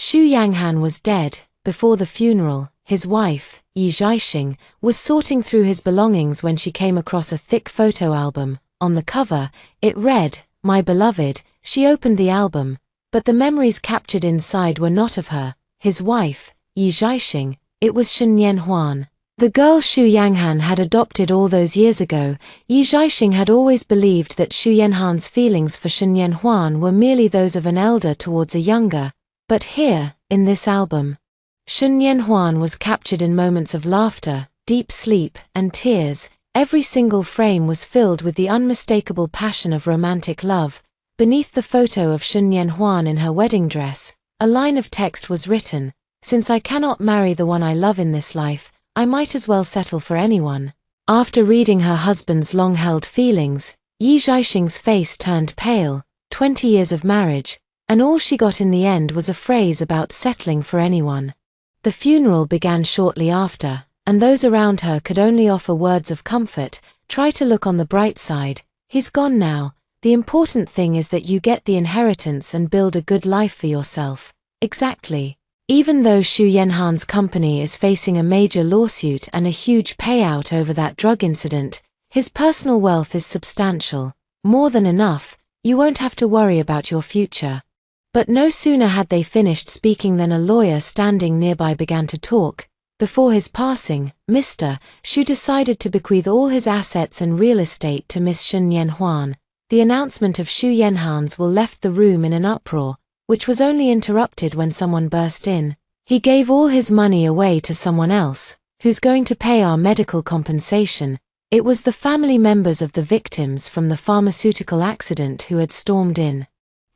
Xu Yanghan was dead. Before the funeral, his wife, Yi Zhaixing, was sorting through his belongings when she came across a thick photo album. On the cover, it read, "My beloved." She opened the album, but the memories captured inside were not of her, his wife, Yi Zhaixing. It was Shen Yanhuan, the girl Xu Yanghan had adopted all those years ago. Yi Zhaixing had always believed that Xu Yanhan's feelings for Shen Yanhuan were merely those of an elder towards a younger. But here, in this album, Shen Yanhuan was captured in moments of laughter, deep sleep, and tears. Every single frame was filled with the unmistakable passion of romantic love. Beneath the photo of Shen Yanhuan in her wedding dress, a line of text was written, "Since I cannot marry the one I love in this life, I might as well settle for anyone." After reading her husband's long-held feelings, Yi Zhaixing's face turned pale. 20 years of marriage, and all she got in the end was a phrase about settling for anyone. The funeral began shortly after, and those around her could only offer words of comfort. Try to look on the bright side. He's gone now. The important thing is that you get the inheritance and build a good life for yourself. Exactly. Even though Xu Yanhan's company is facing a major lawsuit and a huge payout over that drug incident, his personal wealth is substantial. More than enough. You won't have to worry about your future. But no sooner had they finished speaking than a lawyer standing nearby began to talk. Before his passing, Mr. Xu decided to bequeath all his assets and real estate to Miss Shen Yanhuan. The announcement of Xu Yanhan's will left the room in an uproar, which was only interrupted when someone burst in. "He gave all his money away to someone else. Who's going to pay our medical compensation?" It was the family members of the victims from the pharmaceutical accident who had stormed in.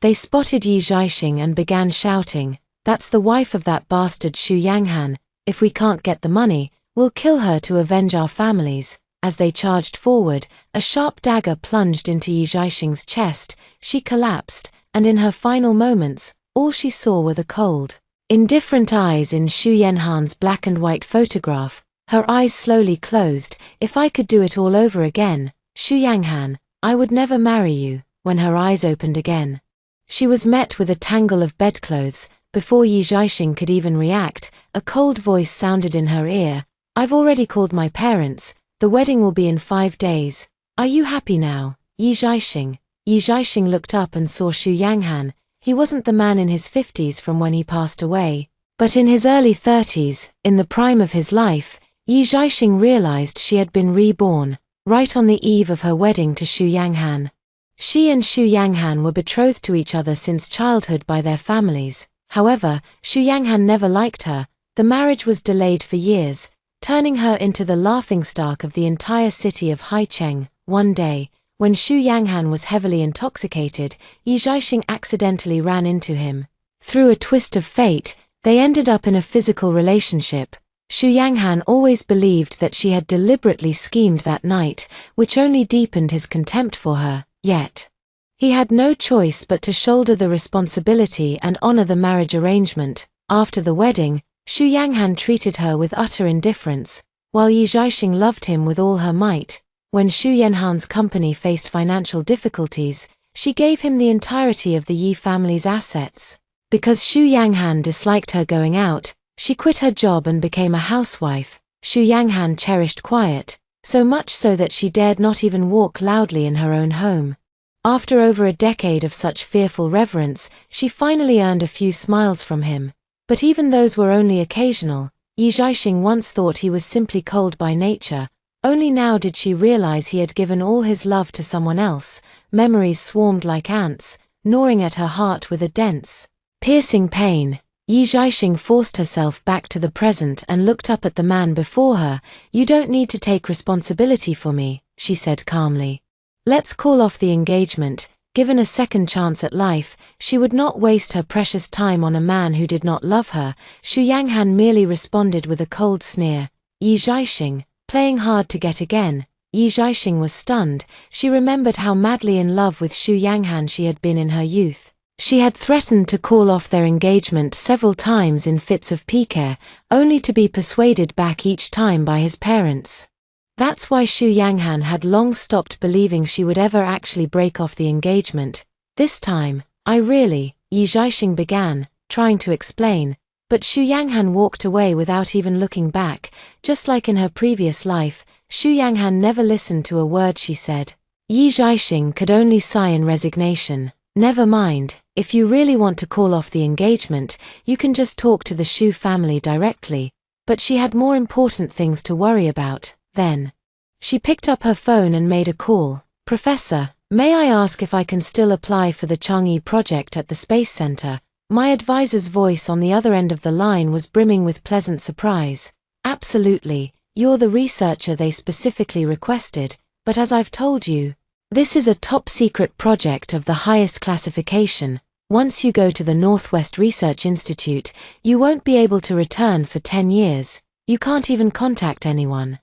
They spotted Yi Zhaixing and began shouting, "That's the wife of that bastard Xu Yanghan. If we can't get the money, we'll kill her to avenge our families." As they charged forward, a sharp dagger plunged into Yi Zhaixing's chest. She collapsed, and in her final moments, all she saw were the cold, indifferent eyes in Xu Yanhan's black and white photograph. Her eyes slowly closed. "If I could do it all over again, Xu Yanghan, I would never marry you." When her eyes opened again, she was met with a tangle of bedclothes. Before Yi Zhaixing could even react, a cold voice sounded in her ear. "I've already called my parents. The wedding will be in 5 days. Are you happy now, Yi Zhaixing?" Yi Zhaixing looked up and saw Xu Yanghan. He wasn't the man in his 50s from when he passed away, but in his early 30s, in the prime of his life. Yi Zhaixing realized she had been reborn, right on the eve of her wedding to Xu Yanghan. She and Xu Yanghan were betrothed to each other since childhood by their families. However, Xu Yanghan never liked her. The marriage was delayed for years, turning her into the laughingstock of the entire city of Haicheng. One day, when Xu Yanghan was heavily intoxicated, Yi Zhaixing accidentally ran into him. Through a twist of fate, they ended up in a physical relationship. Xu Yanghan always believed that she had deliberately schemed that night, which only deepened his contempt for her. Yet, he had no choice but to shoulder the responsibility and honor the marriage arrangement. After the wedding, Xu Yanghan treated her with utter indifference, while Yi Zhaixing loved him with all her might. When Xu Yanhan's company faced financial difficulties, she gave him the entirety of the Yi family's assets. Because Xu Yanghan disliked her going out, she quit her job and became a housewife. Xu Yanghan cherished quiet, so much so that she dared not even walk loudly in her own home. After over a decade of such fearful reverence, she finally earned a few smiles from him. But even those were only occasional. Yi Zhaixing once thought he was simply cold by nature. Only now did she realize he had given all his love to someone else. Memories swarmed like ants, gnawing at her heart with a dense, piercing pain. Yi Zhaixing forced herself back to the present and looked up at the man before her. "You don't need to take responsibility for me," she said calmly. "Let's call off the engagement." Given a second chance at life, she would not waste her precious time on a man who did not love her. Xu Yanghan merely responded with a cold sneer. "Yi Zhaixing, playing hard to get again." Yi Zhaixing was stunned. She remembered how madly in love with Xu Yanghan she had been in her youth. She had threatened to call off their engagement several times in fits of pique, only to be persuaded back each time by his parents. That's why Xu Yanghan had long stopped believing she would ever actually break off the engagement. "This time, Yi Zhaixing began. trying to explain, but Xu Yanghan walked away without even looking back. Just like in her previous life, Xu Yanghan never listened to a word she said. Yi Zhaixing could only sigh in resignation. Never mind, if you really want to call off the engagement, you can just talk to the Xu family directly. But she had more important things to worry about. Then she picked up her phone and made a call. Professor, may I ask if I can still apply for the Chang'e project at the Space Center? My advisor's voice on the other end of the line was brimming with pleasant surprise. Absolutely, you're the researcher they specifically requested, but as I've told you, this is a top-secret project of the highest classification. Once you go to the Northwest Research Institute, you won't be able to return for 10 years. You can't even contact anyone.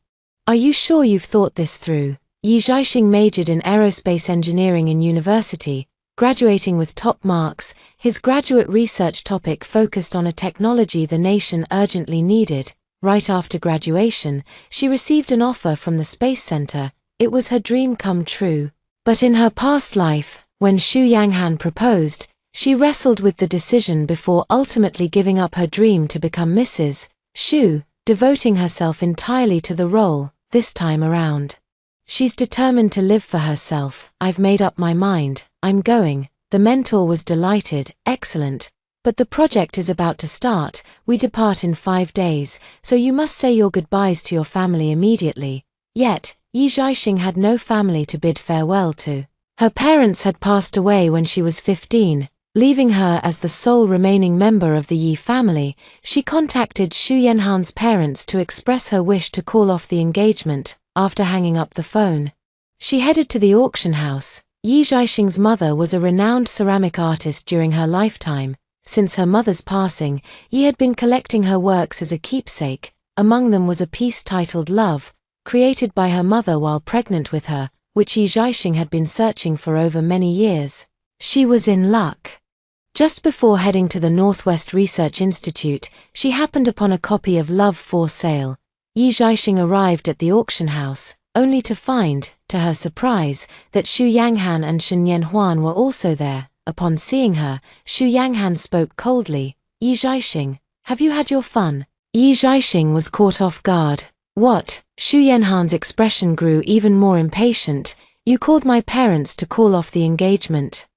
Are you sure you've thought this through? Yi Zhaixing majored in aerospace engineering in university, graduating with top marks. His graduate research topic focused on a technology the nation urgently needed. Right after graduation, she received an offer from the Space Center. It was her dream come true. But in her past life, when Xu Yanghan proposed, she wrestled with the decision before ultimately giving up her dream to become Mrs. Xu, devoting herself entirely to the role. This time around, she's determined to live for herself. I've made up my mind, I'm going. The mentor was delighted. Excellent. But the project is about to start. We depart in 5 days, so you must say your goodbyes to your family immediately. Yet, Yi Zhaixing had no family to bid farewell to. Her parents had passed away when she was 15, leaving her as the sole remaining member of the Yi family. She contacted Xu Yanhan's parents to express her wish to call off the engagement. After hanging up the phone, she headed to the auction house. Yi Zhaixing's mother was a renowned ceramic artist during her lifetime. Since her mother's passing, Yi had been collecting her works as a keepsake. Among them was a piece titled Love, created by her mother while pregnant with her, which Yi Zhaixing had been searching for over many years. She was in luck. Just before heading to the Northwest Research Institute, she happened upon a copy of Love for sale. Yi Zhaixing arrived at the auction house, only to find, to her surprise, that Xu Yanghan and Shen Yanhuan were also there. Upon seeing her, Xu Yanghan spoke coldly. Yi Zhaixing, have you had your fun? Yi Zhaixing was caught off guard. What? Xu Yanhan's expression grew even more impatient. You called my parents to call off the engagement.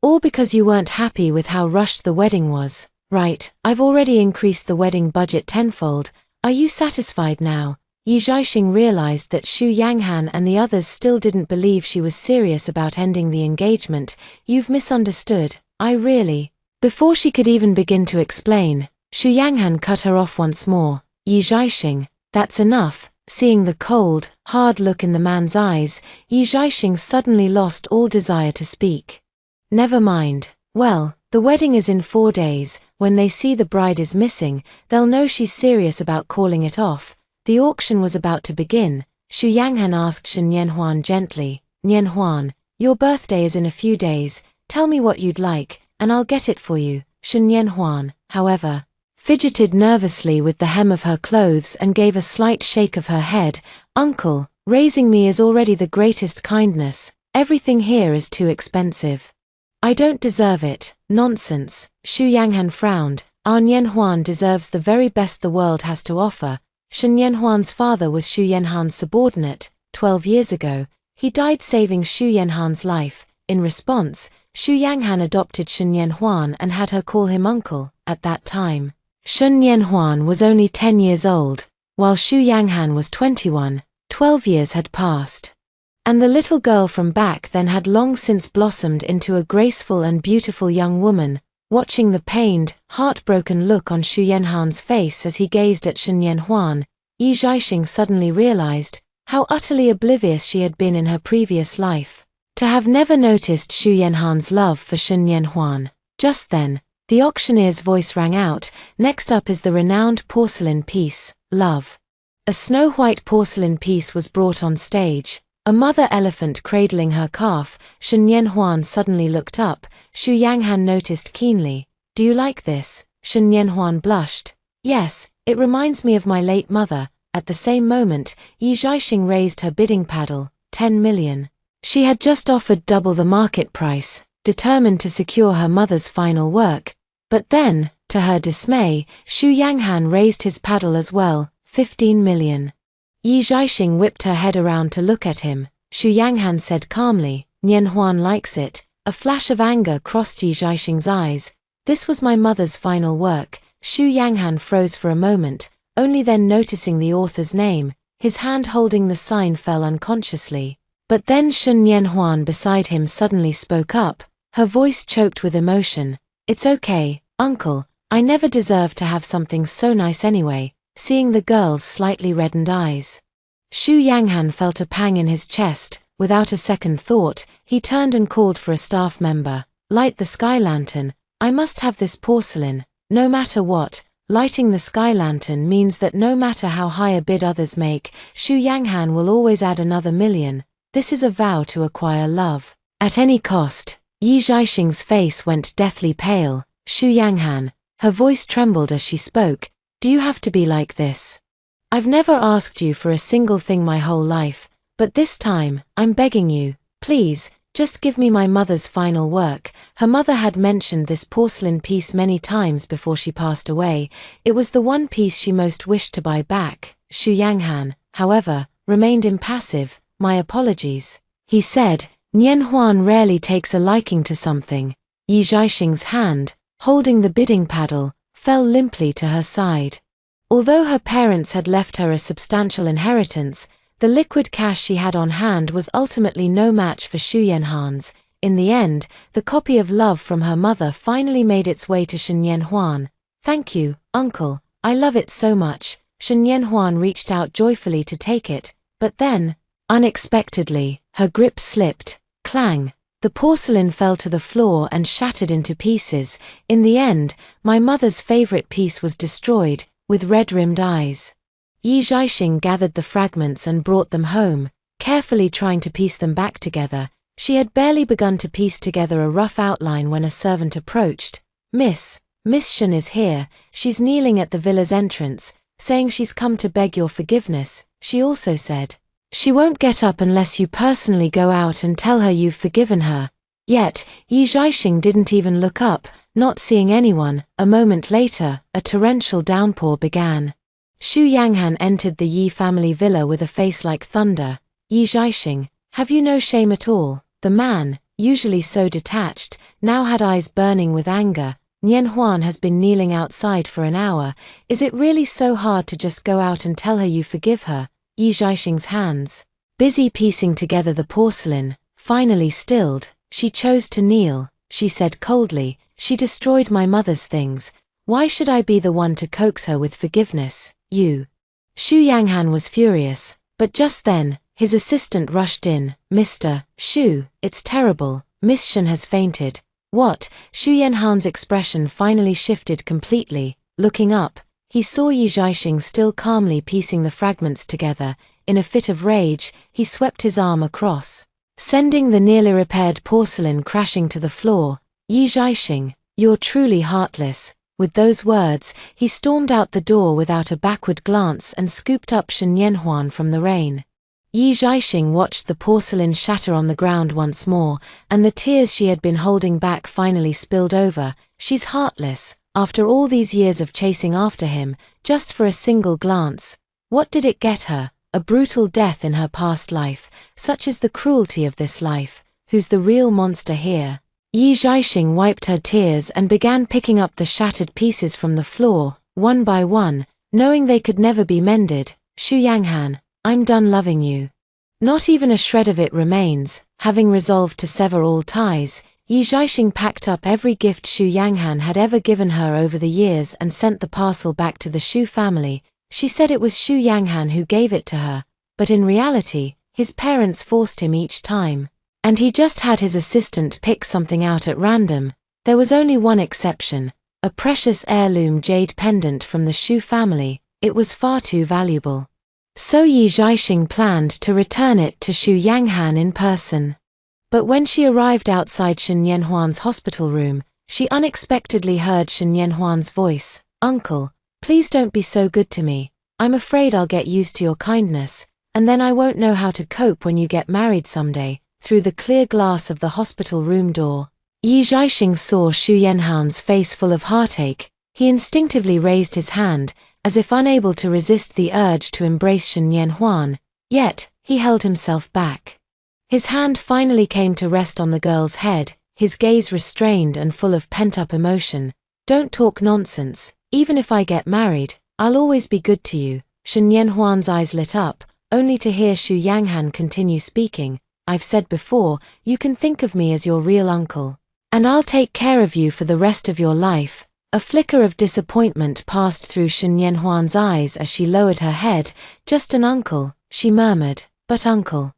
All because you weren't happy with how rushed the wedding was. Right, I've already increased the wedding budget tenfold. Are you satisfied now? Yi Zhaixing realized that Xu Yanghan and the others still didn't believe she was serious about ending the engagement. You've misunderstood. I really. Before she could even begin to explain, Xu Yanghan cut her off once more. Yi Zhaixing, that's enough. Seeing the cold, hard look in the man's eyes, Yi Zhaixing suddenly lost all desire to speak. Never mind. Well, the wedding is in 4 days. When they see the bride is missing, they'll know she's serious about calling it off. The auction was about to begin. Xu Yanghan asked Shen Yanhuan gently, Yanhuan, your birthday is in a few days. Tell me what you'd like, and I'll get it for you. Shen Yanhuan, however, fidgeted nervously with the hem of her clothes and gave a slight shake of her head. Uncle, raising me is already the greatest kindness. Everything here is too expensive. I don't deserve it. Nonsense. Xu Yanghan frowned. Our Yanhuan deserves the very best the world has to offer. Shen Yanhuan's father was Xu Yanhan's subordinate. 12 years ago, he died saving Xu Yanhan's life. In response, Xu Yanghan adopted Shen Yanhuan and had her call him uncle. At that time, Shen Yanhuan was only 10 years old, while Xu Yanghan was 21. 12 years had passed. And the little girl from back then had long since blossomed into a graceful and beautiful young woman. Watching the pained, heartbroken look on Xu Yanhan's face as he gazed at Shen Yanhuan, Yi Zhaixing suddenly realized how utterly oblivious she had been in her previous life. To have never noticed Xu Yanhan's love for Shen Yanhuan. Just then, the auctioneer's voice rang out. Next up is the renowned porcelain piece, Love. A snow-white porcelain piece was brought on stage. A mother elephant cradling her calf. Shen Yanhuan suddenly looked up. Xu Yanghan noticed keenly. Do you like this? Shen Yanhuan blushed. Yes, it reminds me of my late mother. At the same moment, Yi Zhaixing raised her bidding paddle. 10 million. She had just offered double the market price, determined to secure her mother's final work. But then, To her dismay, Xu Yanghan raised his paddle as well. 15 million. Yi Zhaixing whipped her head around to look at him. Xu Yanghan said calmly, Nian Huan likes it. A flash of anger crossed Yi Zhaixing's eyes. This was my mother's final work. Xu Yanghan froze for a moment, only then noticing the author's name. His hand holding the sign fell unconsciously. But then Shun Nian Huan beside him suddenly spoke up, her voice choked with emotion. It's okay, uncle, I never deserved to have something so nice anyway. Seeing the girl's slightly reddened eyes, Xu Yanghan felt a pang in his chest. Without a second thought, he turned and called for a staff member. Light the sky lantern. I must have this porcelain, no matter what. Lighting the sky lantern means that no matter how high a bid others make, Xu Yanghan will always add another million. This is a vow to acquire love at any cost. Yi Zhaixing's face went deathly pale. Xu Yanghan, her voice trembled as she spoke. Do you have to be like this? I've never asked you for a single thing my whole life, but this time, I'm begging you, please, just give me my mother's final work. Her mother had mentioned this porcelain piece many times before she passed away. It was the one piece she most wished to buy back. Xu Yanghan, however, remained impassive. My apologies, he said. Nian Huan rarely takes a liking to something. Yi Zhaixing's hand, holding the bidding paddle, fell limply to her side. Although her parents had left her a substantial inheritance, the liquid cash she had on hand was ultimately no match for Xu Yanghan's. In the end, the copy of love from her mother finally made its way to Shen Yanhuan. Thank you, uncle, I love it so much. Shen Yanhuan reached out joyfully to take it, but then, unexpectedly, her grip slipped. Clang! The porcelain fell to the floor and shattered into pieces. In the end, my mother's favorite piece was destroyed, with red-rimmed eyes. Yi Zhaixing gathered the fragments and brought them home, carefully trying to piece them back together. She had barely begun to piece together a rough outline when a servant approached. Miss Shen is here. She's kneeling at the villa's entrance, saying she's come to beg your forgiveness. She also said, she won't get up unless you personally go out and tell her you've forgiven her. Yet, Yi Zhaixing didn't even look up, not seeing anyone. A moment later, a torrential downpour began. Xu Yanghan entered the Yi family villa with a face like thunder. Yi Zhaixing, have you no shame at all? The man, usually so detached, now had eyes burning with anger. Nian Huan has been kneeling outside for an hour. Is it really so hard to just go out and tell her you forgive her? Yi Zhaixing's hands, busy piecing together the porcelain, finally stilled. She chose to kneel. She said coldly, she destroyed my mother's things. Why should I be the one to coax her with forgiveness? You. Xu Yanghan was furious, but just then, his assistant rushed in. Mr. Xu, it's terrible. Miss Shen has fainted. What? Xu Yanhan's expression finally shifted completely. Looking up, he saw Yi Zhaixing still calmly piecing the fragments together. In a fit of rage, he swept his arm across, sending the nearly repaired porcelain crashing to the floor. Yi Zhaixing, you're truly heartless. With those words, he stormed out the door without a backward glance and scooped up Shen Yanhuan from the rain. Yi Zhaixing watched the porcelain shatter on the ground once more, and the tears she had been holding back finally spilled over. She's heartless, after all these years of chasing after him, just for a single glance. What did it get her? A brutal death in her past life. Such is the cruelty of this life. Who's the real monster here? Yi Zhaixing wiped her tears and began picking up the shattered pieces from the floor, one by one, knowing they could never be mended. Xu Yanghan, I'm done loving you. Not even a shred of it remains. Having resolved to sever all ties, Yi Zhaixing packed up every gift Xu Yanghan had ever given her over the years and sent the parcel back to the Xu family. She said it was Xu Yanghan who gave it to her, but in reality, his parents forced him each time. And he just had his assistant pick something out at random. There was only one exception, a precious heirloom jade pendant from the Xu family. It was far too valuable. So Yi Zhaixing planned to return it to Xu Yanghan in person. But when she arrived outside Shen Yanhuan's hospital room, she unexpectedly heard Shen Yanhuan's voice. Uncle, please don't be so good to me. I'm afraid I'll get used to your kindness, and then I won't know how to cope when you get married someday. Through the clear glass of the hospital room door, Yi Zhaixing saw Xu Yanhan's face full of heartache. He instinctively raised his hand, as if unable to resist the urge to embrace Shen Yanhuan, yet, he held himself back. His hand finally came to rest on the girl's head, his gaze restrained and full of pent-up emotion. "Don't talk nonsense. Even if I get married, I'll always be good to you." Shen Yanhuan's eyes lit up, only to hear Xu Yanghan continue speaking. "I've said before, you can think of me as your real uncle. And I'll take care of you for the rest of your life." A flicker of disappointment passed through Shen Yanhuan's eyes as she lowered her head. "Just an uncle," she murmured. "But uncle,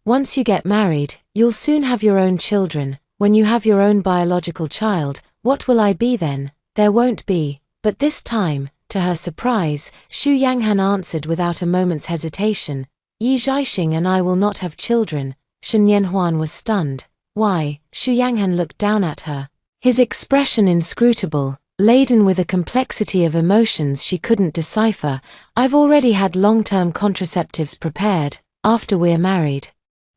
once you get married, you'll soon have your own children. When you have your own biological child, what will I be then?" "There won't be." But this time, to her surprise, Xu Yanghan answered without a moment's hesitation. "Yi Zhaixing and I will not have children." Shen Yanhuan was stunned. "Why?" Xu Yanghan looked down at her, his expression inscrutable, laden with a complexity of emotions she couldn't decipher. "I've already had long-term contraceptives prepared. After we're married,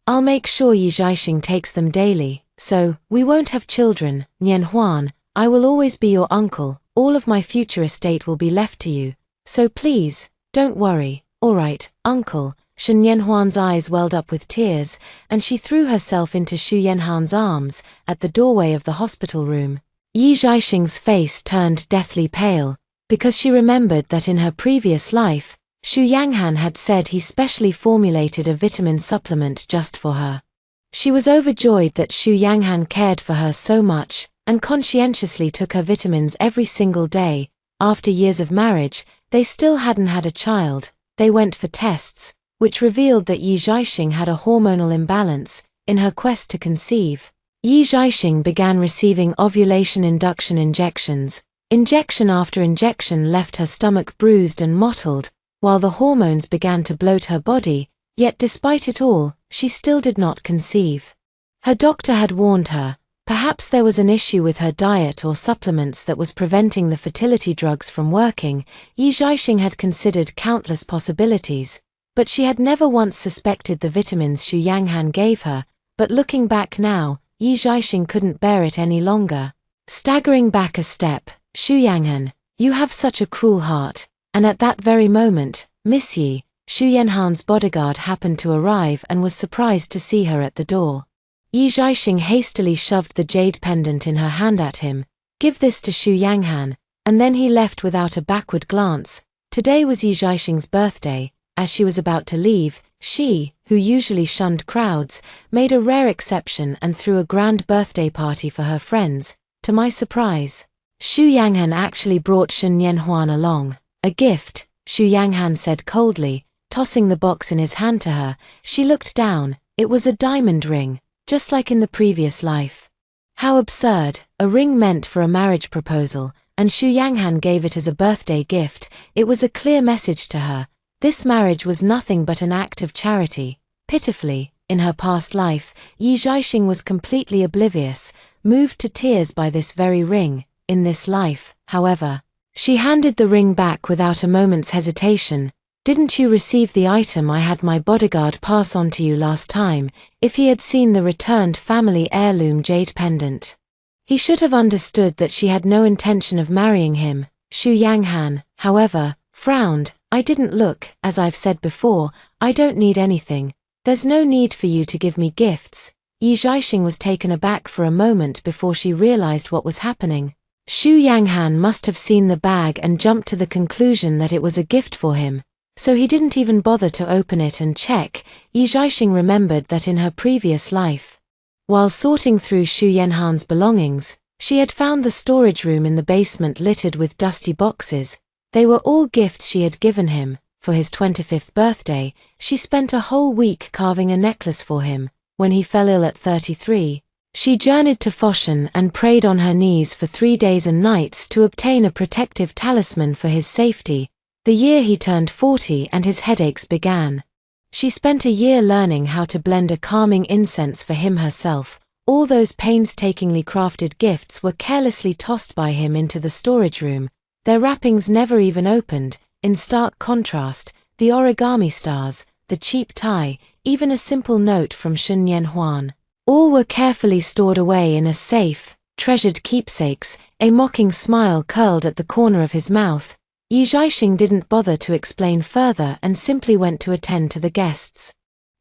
I'll make sure Yi Zhaixing takes them daily, so we won't have children. Yanhuan, I will always be your uncle. All of my future estate will be left to you. So please, don't worry." "All right, uncle." Shen Yanhuan's eyes welled up with tears, and she threw herself into Xu Yanhan's arms. At the doorway of the hospital room, Yi Zhaixing's face turned deathly pale, because she remembered that in her previous life, Xu Yanghan had said he specially formulated a vitamin supplement just for her. She was overjoyed that Xu Yanghan cared for her so much, and conscientiously took her vitamins every single day. After years of marriage, they still hadn't had a child. They went for tests, which revealed that Yi Zhaixing had a hormonal imbalance. In her quest to conceive, Yi Zhaixing began receiving ovulation induction injections. Injection after injection left her stomach bruised and mottled, while the hormones began to bloat her body, yet despite it all, she still did not conceive. Her doctor had warned her. Perhaps there was an issue with her diet or supplements that was preventing the fertility drugs from working. Yi Zhaixing had considered countless possibilities, but she had never once suspected the vitamins Xu Yanghan gave her. But looking back now, Yi Zhaixing couldn't bear it any longer. Staggering back a step, "Xu Yanghan, you have such a cruel heart." And at that very moment, Miss Yi, Xu Yanhan's bodyguard, happened to arrive and was surprised to see her at the door. Yi Zhaixing hastily shoved the jade pendant in her hand at him. "Give this to Xu Yanghan," and then he left without a backward glance. Today was Yi Zhaixing's birthday. As she was about to leave, she, who usually shunned crowds, made a rare exception and threw a grand birthday party for her friends. To my surprise, Xu Yanghan actually brought Shen Yanhuan along. "A gift," Xu Yanghan said coldly, tossing the box in his hand to her. She looked down. It was a diamond ring, just like in the previous life. How absurd! A ring meant for a marriage proposal, and Xu Yanghan gave it as a birthday gift. It was a clear message to her. This marriage was nothing but an act of charity. Pitifully, in her past life, Yi Zhaixing was completely oblivious, moved to tears by this very ring. In this life, however, she handed the ring back without a moment's hesitation. "Didn't you receive the item I had my bodyguard pass on to you last time?" If he had seen the returned family heirloom jade pendant, he should have understood that she had no intention of marrying him. Xu Yanghan, however, frowned. "I didn't look. As I've said before, I don't need anything. There's no need for you to give me gifts." Yi Zhaixing was taken aback for a moment before she realized what was happening. Xu Yanghan must have seen the bag and jumped to the conclusion that it was a gift for him. So he didn't even bother to open it and check. Yi Zhaixing remembered that in her previous life, while sorting through Xu Yanhan's belongings, she had found the storage room in the basement littered with dusty boxes. They were all gifts she had given him. For his 25th birthday, she spent a whole week carving a necklace for him. When he fell ill at 33, she journeyed to Foshan and prayed on her knees for 3 days and nights to obtain a protective talisman for his safety. The year he turned 40 and his headaches began. She spent a year learning how to blend a calming incense for him herself. All those painstakingly crafted gifts were carelessly tossed by him into the storage room, their wrappings never even opened. In stark contrast, the origami stars, the cheap tie, even a simple note from Shen Yanhuan, all were carefully stored away in a safe. treasured keepsakes, a mocking smile curled at the corner of his mouth. Yi Zhaixing didn't bother to explain further and simply went to attend to the guests.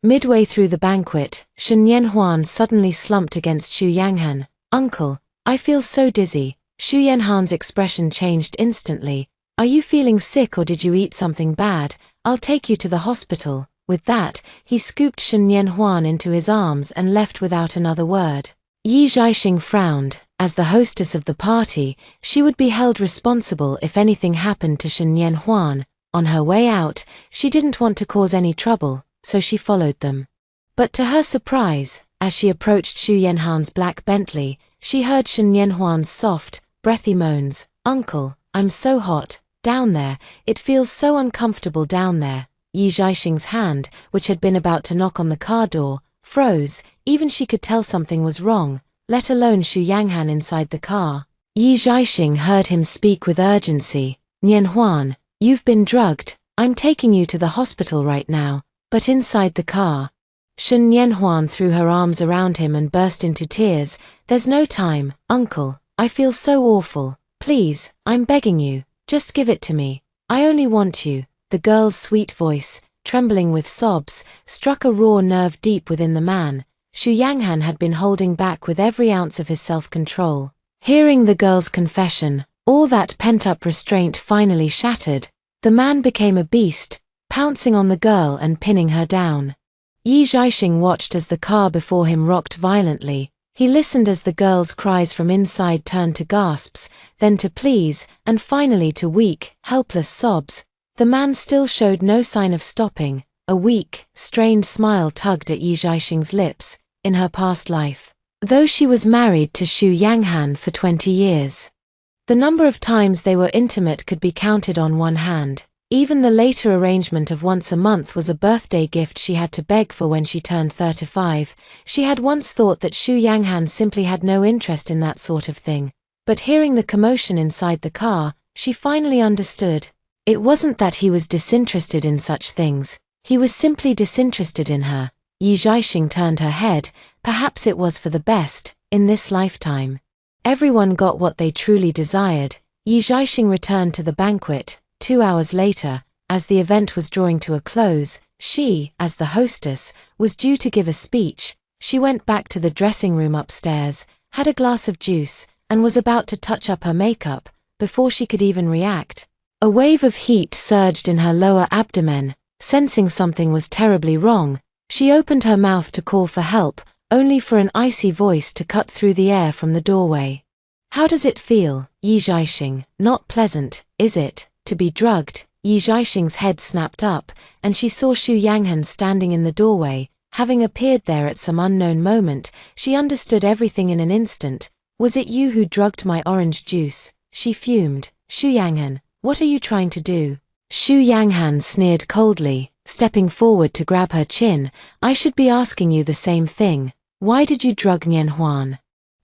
Midway through the banquet, Shen Yanhuan suddenly slumped against Xu Yanghan. "Uncle, I feel so dizzy." Xu Yanhan's expression changed instantly. "Are you feeling sick or did you eat something bad? I'll take you to the hospital." With that, he scooped Shen Yanhuan into his arms and left without another word. Yi Zhaixing frowned. As the hostess of the party, she would be held responsible if anything happened to Shen Yanhuan. On her way out, she didn't want to cause any trouble, so she followed them. But to her surprise, as she approached Xu Yanhan's black Bentley, she heard Shen Yanhuan's soft, breathy moans. "Uncle, I'm so hot down there, it feels so uncomfortable down there." Yi Zhaixing's hand, which had been about to knock on the car door, froze. Even she could tell something was wrong, let alone Xu Yanghan inside the car. Yi Zhaixing heard him speak with urgency. "Nianhuan, you've been drugged. I'm taking you to the hospital right now." But inside the car, Shen Nianhuan threw her arms around him and burst into tears. "There's no time, Uncle. I feel so awful. Please, I'm begging you, just give it to me. I only want you." The girl's sweet voice, trembling with sobs, struck a raw nerve deep within the man. Xu Yanghan had been holding back with every ounce of his self-control. Hearing the girl's confession, all that pent-up restraint finally shattered. The man became a beast, pouncing on the girl and pinning her down. Yi Zhaixing watched as the car before him rocked violently. He listened as the girl's cries from inside turned to gasps, then to pleas, and finally to weak, helpless sobs. The man still showed no sign of stopping. A weak, strained smile tugged at Yi Zhaixing's lips. In her past life, though she was married to Xu Yanghan for 20 years, the number of times they were intimate could be counted on one hand. Even the later arrangement of once a month was a birthday gift she had to beg for when she turned 35. She had once thought that Xu Yanghan simply had no interest in that sort of thing. But hearing the commotion inside the car, she finally understood. It wasn't that he was disinterested in such things, he was simply disinterested in her. Yi Zhaixing turned her head. Perhaps it was for the best, in this lifetime. Everyone got what they truly desired. Yi Zhaixing returned to the banquet. 2 hours later, as the event was drawing to a close, she, as the hostess, was due to give a speech. She went back to the dressing room upstairs, had a glass of juice, and was about to touch up her makeup, before she could even react. A wave of heat surged in her lower abdomen. Sensing something was terribly wrong, she opened her mouth to call for help, only for an icy voice to cut through the air from the doorway. "How does it feel, Yi Zhaixing? Not pleasant, is it, to be drugged?" Yi Zhaixing's head snapped up, and she saw Xu Yanghan standing in the doorway. Having appeared there at some unknown moment, she understood everything in an instant. "Was it you who drugged my orange juice?" She fumed. "Xu Yanghan, what are you trying to do?" Xu Yanghan sneered coldly, stepping forward to grab her chin. "I should be asking you the same thing. Why did you drug Nianhuan?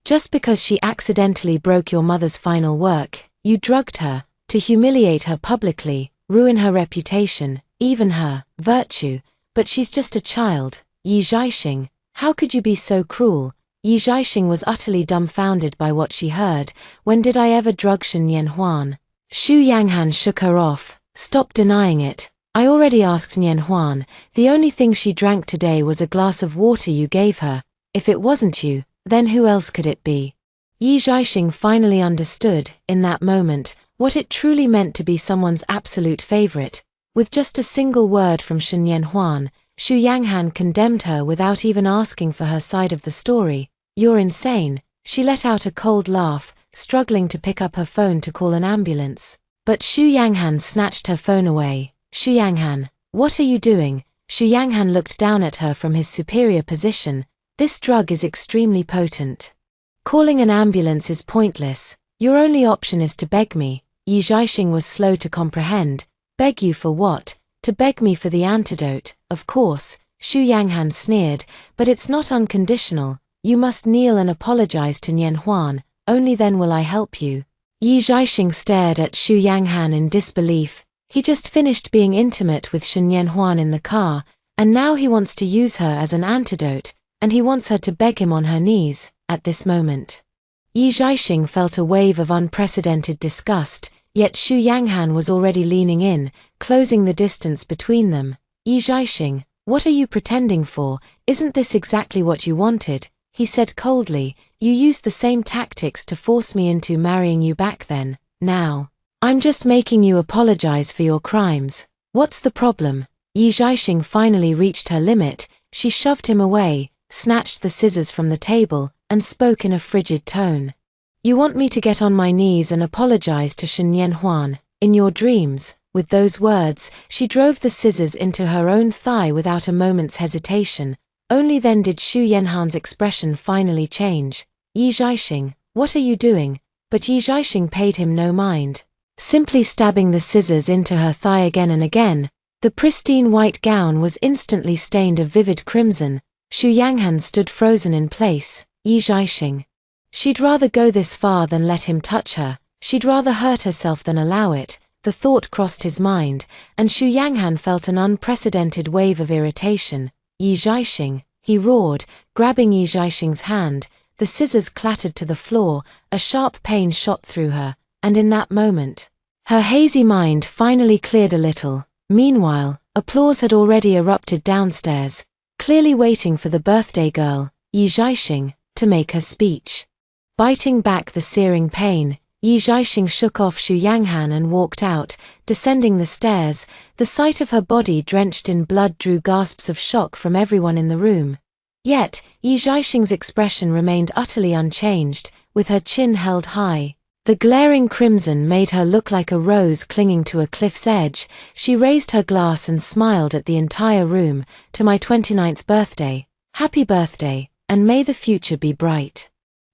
Just because she accidentally broke your mother's final work, you drugged her, to humiliate her publicly, ruin her reputation, even her virtue. But she's just a child. Yi Zhaixing, how could you be so cruel?" Yi Zhaixing was utterly dumbfounded by what she heard. "When did I ever drug Shen Nianhuan?" Xu Yanghan shook her off. "Stop denying it. I already asked Nianhuan. The only thing she drank today was a glass of water you gave her. If it wasn't you, then who else could it be?" Yi Zhaixing finally understood, in that moment, what it truly meant to be someone's absolute favorite. With just a single word from Shen Nianhuan, Xu Yanghan condemned her without even asking for her side of the story. "You're insane." She let out a cold laugh, struggling to pick up her phone to call an ambulance. But Xu Yanghan snatched her phone away. "Xu Yanghan, what are you doing?" Xu Yanghan looked down at her from his superior position. "This drug is extremely potent. Calling an ambulance is pointless. Your only option is to beg me." Yi Zhaixing was slow to comprehend. "Beg you for what?" "To beg me for the antidote, of course." Xu Yanghan sneered. "But it's not unconditional. You must kneel and apologize to Nianhuan, only then will I help you." Yi Zhaixing stared at Xu Yanghan in disbelief. He just finished being intimate with Shen Nianhuan in the car, and now he wants to use her as an antidote, and he wants her to beg him on her knees, at this moment. Yi Zhaixing felt a wave of unprecedented disgust, yet Xu Yanghan was already leaning in, closing the distance between them. Yi Zhaixing, what are you pretending for? Isn't this exactly what you wanted? He said coldly. You used the same tactics to force me into marrying you back then. Now, I'm just making you apologize for your crimes. What's the problem? Yi Zhaixing finally reached her limit. She shoved him away, snatched the scissors from the table, and spoke in a frigid tone. You want me to get on my knees and apologize to Shen Yanhuan, in your dreams? With those words, she drove the scissors into her own thigh without a moment's hesitation. Only then did Xu Yanhan's expression finally change. Yi Zhaixing, what are you doing? But Yi Zhaixing paid him no mind, simply stabbing the scissors into her thigh again and again. The pristine white gown was instantly stained a vivid crimson. Xu Yanghan stood frozen in place. Yi Zhaixing. She'd rather go this far than let him touch her. She'd rather hurt herself than allow it. The thought crossed his mind, and Xu Yanghan felt an unprecedented wave of irritation. Yi Zhaixing, he roared, grabbing Yi Zhaixing's hand. The scissors clattered to the floor, a sharp pain shot through her, and in that moment, her hazy mind finally cleared a little. Meanwhile, applause had already erupted downstairs, clearly waiting for the birthday girl, Yi Zhaixing, to make her speech. Biting back the searing pain, Yi Zhaixing shook off Xu Yanghan and walked out, descending the stairs. The sight of her body drenched in blood drew gasps of shock from everyone in the room. Yet, Yi Zhaixing's expression remained utterly unchanged, with her chin held high. The glaring crimson made her look like a rose clinging to a cliff's edge. She raised her glass and smiled at the entire room. To my 29th birthday. Happy birthday, and may the future be bright.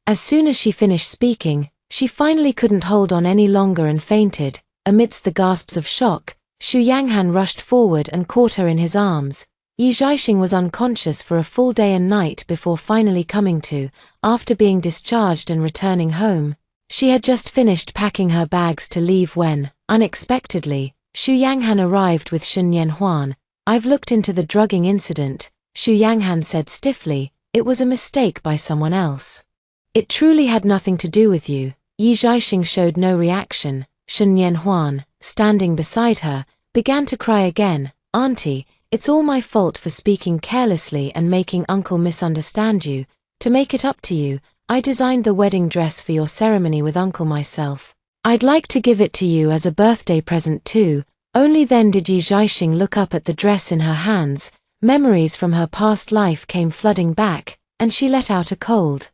As soon as she finished speaking, she finally couldn't hold on any longer and fainted. Amidst the gasps of shock, Xu Yanghan rushed forward and caught her in his arms. Yi Zhaixing was unconscious for a full day and night before finally coming to, after being discharged and returning home. She had just finished packing her bags to leave when, unexpectedly, Xu Yanghan arrived with Shen Yanhuan. I've looked into the drugging incident, Xu Yanghan said stiffly. It was a mistake by someone else. It truly had nothing to do with you. Yi Zhaixing showed no reaction. Shen Yanhuan, standing beside her, began to cry again. Auntie, it's all my fault for speaking carelessly and making Uncle misunderstand you. To make it up to you, I designed the wedding dress for your ceremony with Uncle myself. I'd like to give it to you as a birthday present too. Only then did Yi Zhaixing look up at the dress in her hands. Memories from her past life came flooding back, and she let out a cold,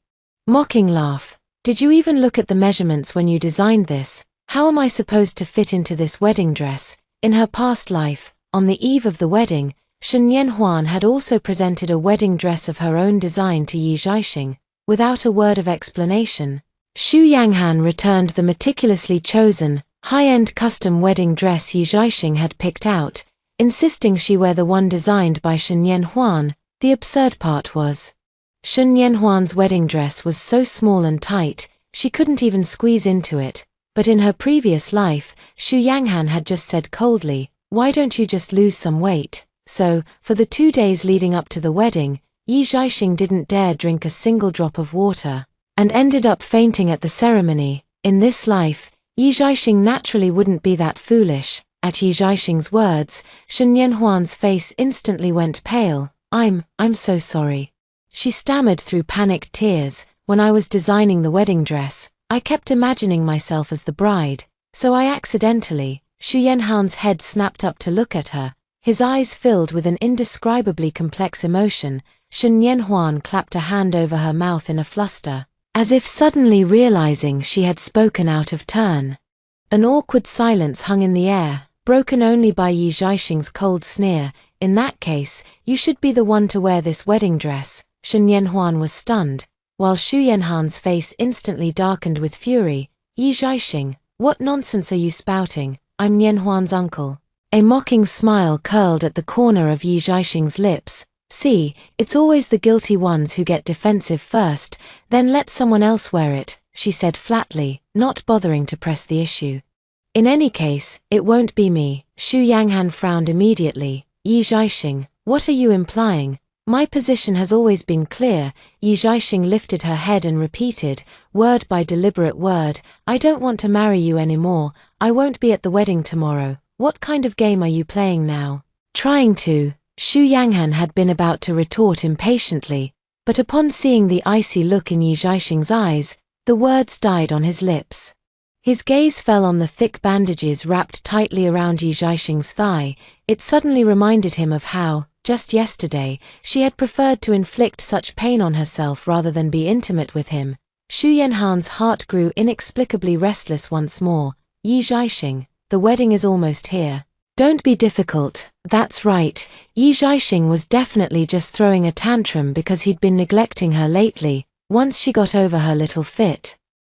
mocking laugh. Did you even look at the measurements when you designed this? How am I supposed to fit into this wedding dress? In her past life, on the eve of the wedding, Shen Yanhuan had also presented a wedding dress of her own design to Yi Zhaixing. Without a word of explanation, Xu Yanghan returned the meticulously chosen, high-end custom wedding dress Yi Zhaixing had picked out, insisting she wear the one designed by Shen Yanhuan. The absurd part was, Shen Yanhuan's wedding dress was so small and tight, she couldn't even squeeze into it. But in her previous life, Xu Yanghan had just said coldly, why don't you just lose some weight? So, for the 2 days leading up to the wedding, Yi Zhaixing didn't dare drink a single drop of water, and ended up fainting at the ceremony. In this life, Yi Zhaixing naturally wouldn't be that foolish. At Yi Zhaixing's words, Shen Yanhuan's face instantly went pale. I'm so sorry. She stammered through panicked tears. When I was designing the wedding dress, I kept imagining myself as the bride, so I accidentally. Xu Yanhan's head snapped up to look at her, his eyes filled with an indescribably complex emotion. Shen Yanhuan clapped a hand over her mouth in a fluster, as if suddenly realizing she had spoken out of turn. An awkward silence hung in the air, broken only by Yi Zhaixing's cold sneer. In that case, you should be the one to wear this wedding dress. Shen Yanhuan was stunned, while Xu Yanhan's face instantly darkened with fury. Yi Zhaixing, what nonsense are you spouting? I'm Yanhuan's uncle. A mocking smile curled at the corner of Yi Zhaixing's lips. See, it's always the guilty ones who get defensive first, then let someone else wear it, she said flatly, not bothering to press the issue. In any case, it won't be me. Xu Yanghan frowned immediately. Yi Zhaixing, what are you implying? My position has always been clear. Yi Zhaixing lifted her head and repeated, word by deliberate word, I don't want to marry you anymore. I won't be at the wedding tomorrow. What kind of game are you playing now? Trying to. Xu Yanghan had been about to retort impatiently, but upon seeing the icy look in Yi Zhaixing's eyes, the words died on his lips. His gaze fell on the thick bandages wrapped tightly around Yi Zhaixing's thigh. It suddenly reminded him of how, just yesterday, she had preferred to inflict such pain on herself rather than be intimate with him. Xu Yanhan's heart grew inexplicably restless once more. Yi Zhaixing, the wedding is almost here. Don't be difficult. That's right. Yi Zhaixing was definitely just throwing a tantrum because he'd been neglecting her lately. Once she got over her little fit,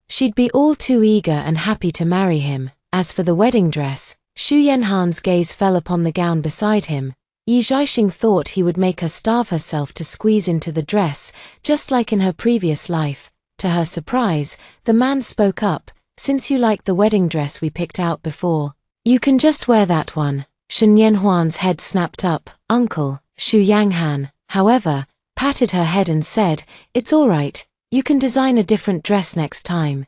she'd be all too eager and happy to marry him. As for the wedding dress, Xu Yanhan's gaze fell upon the gown beside him. Yi Zhaixing thought he would make her starve herself to squeeze into the dress, just like in her previous life. To her surprise, the man spoke up, since you like the wedding dress we picked out before, you can just wear that one. Shen Yanhuan's head snapped up. Uncle, Xu Yanghan, however, patted her head and said, it's all right, you can design a different dress next time.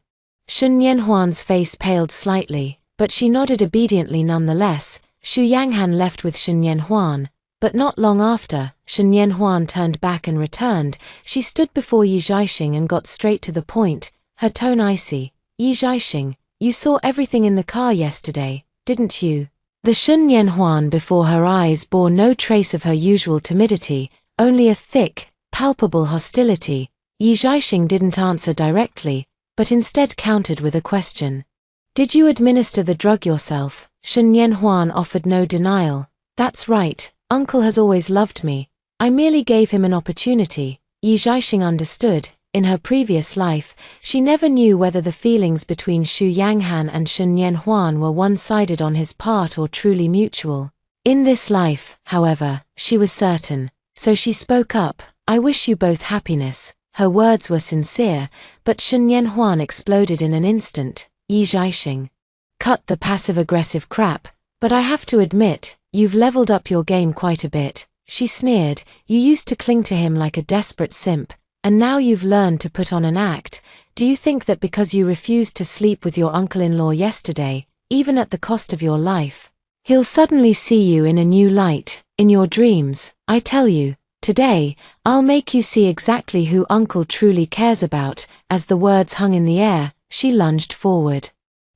Shen Yanhuan's face paled slightly, but she nodded obediently nonetheless. Xu Yanghan left with Shen Yanhuan, but not long after, Shen Yanhuan turned back and returned. She stood before Yi Zhaixing and got straight to the point, her tone icy. Yi Zhaixing, you saw everything in the car yesterday, didn't you? The Shen Yanhuan before her eyes bore no trace of her usual timidity, only a thick, palpable hostility. Yi Zhaixing didn't answer directly, but instead countered with a question. Did you administer the drug yourself? Shen Yanhuan offered no denial. That's right, uncle has always loved me. I merely gave him an opportunity. Yi Zhaixing understood. In her previous life, she never knew whether the feelings between Xu Yanghan and Shen Yanhuan were one-sided on his part or truly mutual. In this life, however, she was certain. So she spoke up, I wish you both happiness. Her words were sincere, but Shen Yanhuan exploded in an instant. Yi Zhaixing, cut the passive-aggressive crap, but I have to admit, you've leveled up your game quite a bit. She sneered, you used to cling to him like a desperate simp, and now you've learned to put on an act. Do you think that because you refused to sleep with your uncle-in-law yesterday, even at the cost of your life, he'll suddenly see you in a new light, in your dreams? I tell you, today, I'll make you see exactly who uncle truly cares about. As the words hung in the air, she lunged forward.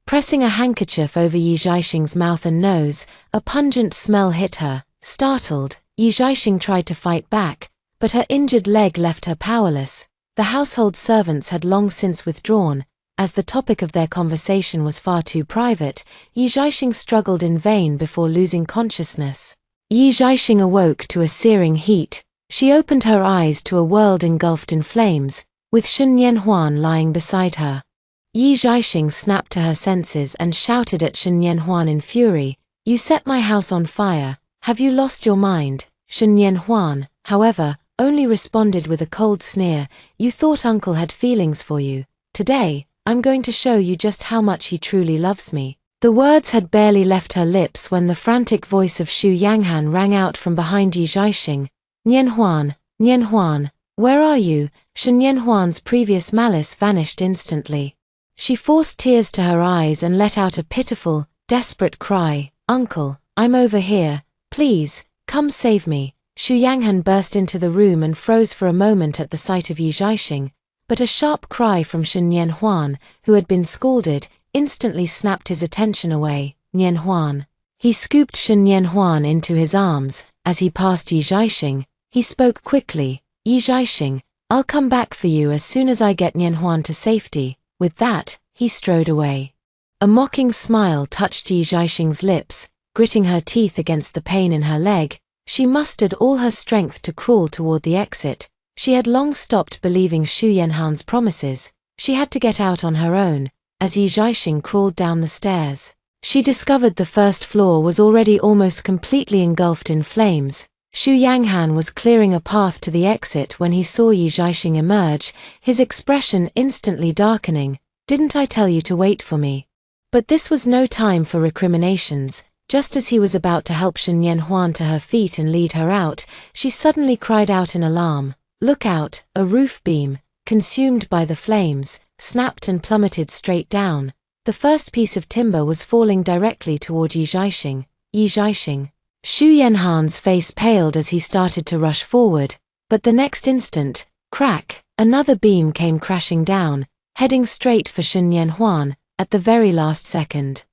Pressing a handkerchief over Yi Zhaixing's mouth and nose, a pungent smell hit her. Startled, Yi Zhaixing tried to fight back, but her injured leg left her powerless. The household servants had long since withdrawn. As the topic of their conversation was far too private, Yi Zhaixing struggled in vain before losing consciousness. Yi Zhaixing awoke to a searing heat. She opened her eyes to a world engulfed in flames, with Shen Yanhuan lying beside her. Yi Zhaixing snapped to her senses and shouted at Shen Yanhuan in fury, you set my house on fire, have you lost your mind? Shen Yanhuan, however, only responded with a cold sneer, you thought uncle had feelings for you. Today, I'm going to show you just how much he truly loves me. The words had barely left her lips when the frantic voice of Xu Yanghan rang out from behind Yi Zhaixing. Nianhuan, Nianhuan, where are you? Shen Yanhuan's previous malice vanished instantly. She forced tears to her eyes and let out a pitiful, desperate cry, Uncle, I'm over here, please, come save me. Xu Yanghan burst into the room and froze for a moment at the sight of Yi Zhaixing, but a sharp cry from Shen Yanhuan, who had been scalded, instantly snapped his attention away. Nianhuan. He scooped Shen Yanhuan into his arms. As he passed Yi Zhaixing, he spoke quickly, Yi Zhaixing, I'll come back for you as soon as I get Nianhuan to safety. With that, he strode away. A mocking smile touched Yi Zhaixing's lips, gritting her teeth against the pain in her leg. She mustered all her strength to crawl toward the exit. She had long stopped believing Xu Yanhan's promises. She had to get out on her own. As Yi Zhaixing crawled down the stairs, she discovered the first floor was already almost completely engulfed in flames. Xu Yanghan was clearing a path to the exit when he saw Yi Zhaixing emerge, his expression instantly darkening. Didn't I tell you to wait for me? But this was no time for recriminations. Just as he was about to help Shen Yanhuan to her feet and lead her out, she suddenly cried out in alarm. "Look out!" A roof beam, consumed by the flames, snapped and plummeted straight down. The first piece of timber was falling directly toward Yi Zhaixing. Yi Zhaixing. Xu Yanhan's face paled as he started to rush forward, but the next instant, crack, another beam came crashing down, heading straight for Shen Yanhuan. At the very last second,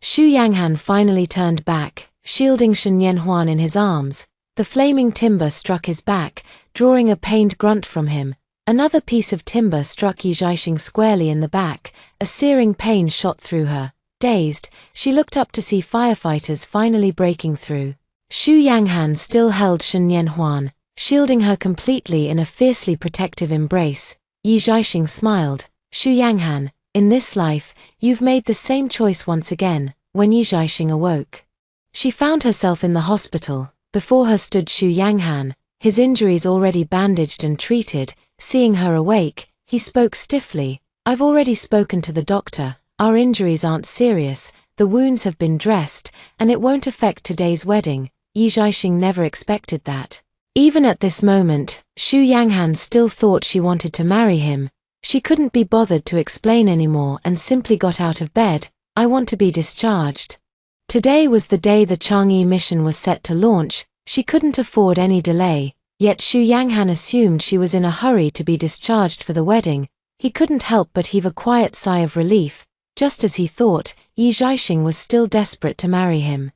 Xu Yanghan finally turned back, shielding Shen Yanhuan in his arms. The flaming timber struck his back, drawing a pained grunt from him. Another piece of timber struck Yi Zhaixing squarely in the back. A searing pain shot through her. Dazed, she looked up to see firefighters finally breaking through. Xu Yanghan still held Shen Yanhuan, shielding her completely in a fiercely protective embrace. Yi Zhaixing smiled. "Xu Yanghan, in this life, you've made the same choice once again." When Yi Zhaixing awoke, she found herself in the hospital. Before her stood Xu Yanghan, his injuries already bandaged and treated. Seeing her awake, he spoke stiffly. "I've already spoken to the doctor. Our injuries aren't serious, the wounds have been dressed, and it won't affect today's wedding." Yi Zhaixing never expected that. Even at this moment, Xu Yanghan still thought she wanted to marry him. She couldn't be bothered to explain anymore and simply got out of bed. "I want to be discharged." Today was the day the Chang'e mission was set to launch. She couldn't afford any delay, yet Xu Yanghan assumed she was in a hurry to be discharged for the wedding. He couldn't help but heave a quiet sigh of relief. Just as he thought, Yi Zhaixing was still desperate to marry him.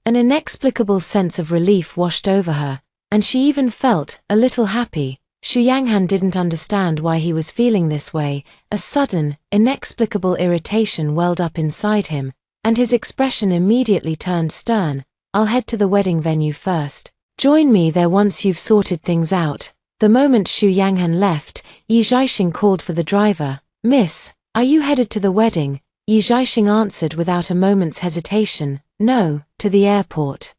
An inexplicable sense of relief washed over her, and she even felt a little happy. Xu Yanghan didn't understand why he was feeling this way. A sudden, inexplicable irritation welled up inside him, and his expression immediately turned stern. "I'll head to the wedding venue first. Join me there once you've sorted things out." The moment Xu Yanghan left, Yi Zhaixing called for the driver. "Miss, are you headed to the wedding?" Yi Zhaixing answered without a moment's hesitation. "No, to the airport."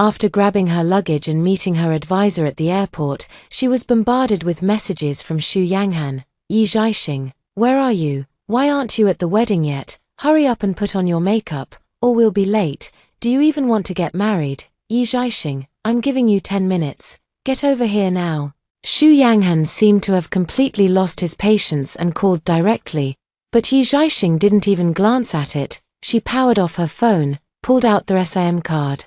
After grabbing her luggage and meeting her advisor at the airport, she was bombarded with messages from Xu Yanghan. "Yi Zhaixing, where are you? Why aren't you at the wedding yet? Hurry up and put on your makeup, or we'll be late. Do you even want to get married? Yi Zhaixing, I'm giving you 10 minutes. Get over here now." Xu Yanghan seemed to have completely lost his patience and called directly, but Yi Zhaixing didn't even glance at it. She powered off her phone, pulled out the SIM card,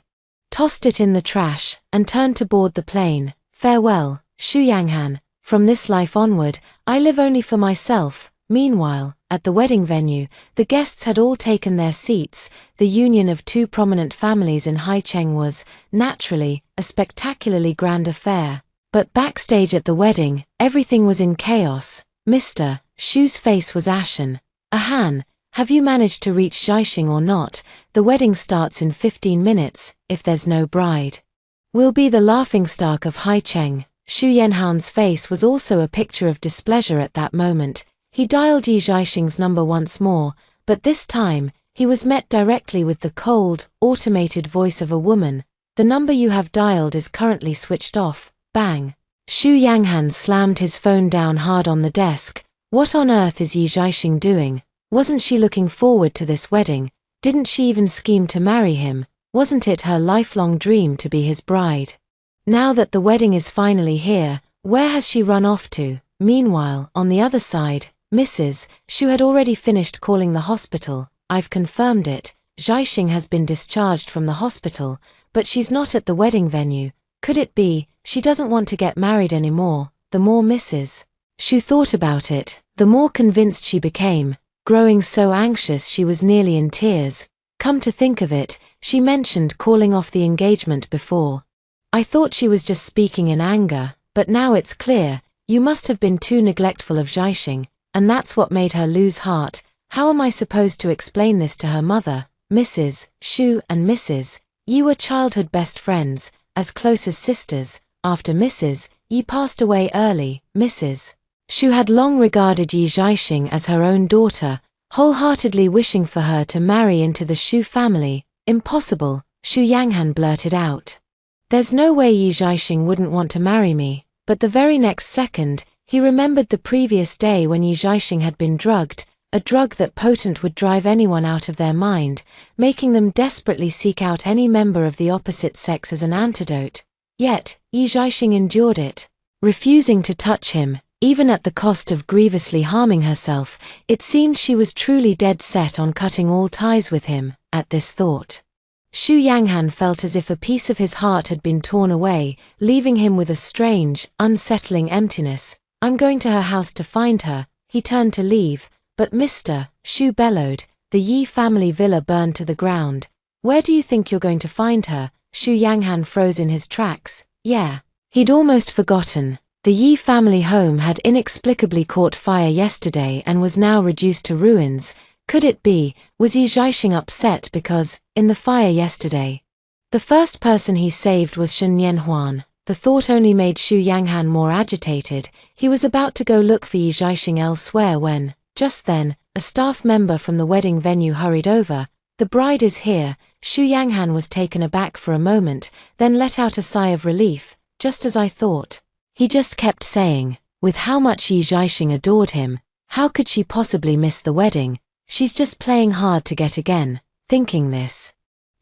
tossed it in the trash, and turned to board the plane. "Farewell, Xu Yanghan. From this life onward, I live only for myself." Meanwhile, at the wedding venue, the guests had all taken their seats. The union of two prominent families in Haicheng was, naturally, a spectacularly grand affair. But backstage at the wedding, everything was in chaos. Mr. Xu's face was ashen. "Ahan, have you managed to reach Zhaixing or not? The wedding starts in 15 minutes, if there's no bride. We'll be the laughingstock of Haicheng." Xu Yanhan's face was also a picture of displeasure at that moment. He dialed Yi Zhaixing's number once more, but this time, he was met directly with the cold, automated voice of a woman. "The number you have dialed is currently switched off." Bang! Xu Yanghan slammed his phone down hard on the desk. What on earth is Yi Zhaixing doing? Wasn't she looking forward to this wedding? Didn't she even scheme to marry him? Wasn't it her lifelong dream to be his bride? Now that the wedding is finally here, where has she run off to? Meanwhile, on the other side, Mrs. Xu had already finished calling the hospital. "I've confirmed it. Zhaixing has been discharged from the hospital, but she's not at the wedding venue. Could it be she doesn't want to get married anymore?" The more Mrs. Xu thought about it, the more convinced she became, growing so anxious she was nearly in tears. Come to think of it, she mentioned calling off the engagement before. "I thought she was just speaking in anger, but now it's clear, you must have been too neglectful of Zhaixing, and that's what made her lose heart. How am I supposed to explain this to her mother?" Mrs. Xu and Mrs. Yi were childhood best friends, as close as sisters. After Mrs. Yi passed away early, Mrs. Xu had long regarded Yi Zhaixing as her own daughter, wholeheartedly wishing for her to marry into the Xu family. "Impossible," Xu Yanghan blurted out. "There's no way Yi Zhaixing wouldn't want to marry me." But the very next second, he remembered the previous day when Yi Zhaixing had been drugged. a drug that potent would drive anyone out of their mind, making them desperately seek out any member of the opposite sex as an antidote. Yet, Yi Zhaixing endured it, refusing to touch him, even at the cost of grievously harming herself. It seemed she was truly dead set on cutting all ties with him. At this thought, Xu Yanghan felt as if a piece of his heart had been torn away, leaving him with a strange, unsettling emptiness. "I'm going to her house to find her." He turned to leave, but Mr. Xu bellowed. "The Yi family villa burned to the ground. Where do you think you're going to find her?" Xu Yanghan froze in his tracks. Yeah. He'd almost forgotten. The Yi family home had inexplicably caught fire yesterday and was now reduced to ruins. Could it be, was Yi Zhaixing upset because, in the fire yesterday, the first person he saved was Shen Yanhuan? The thought only made Xu Yanghan more agitated. He was about to go look for Yi Zhaixing elsewhere when, just then, a staff member from the wedding venue hurried over. "The bride is here." Xu Yanghan was taken aback for a moment, then let out a sigh of relief. "Just as I thought." He just kept saying, with how much Yi Zhaixing adored him, how could she possibly miss the wedding? She's just playing hard to get again. Thinking this,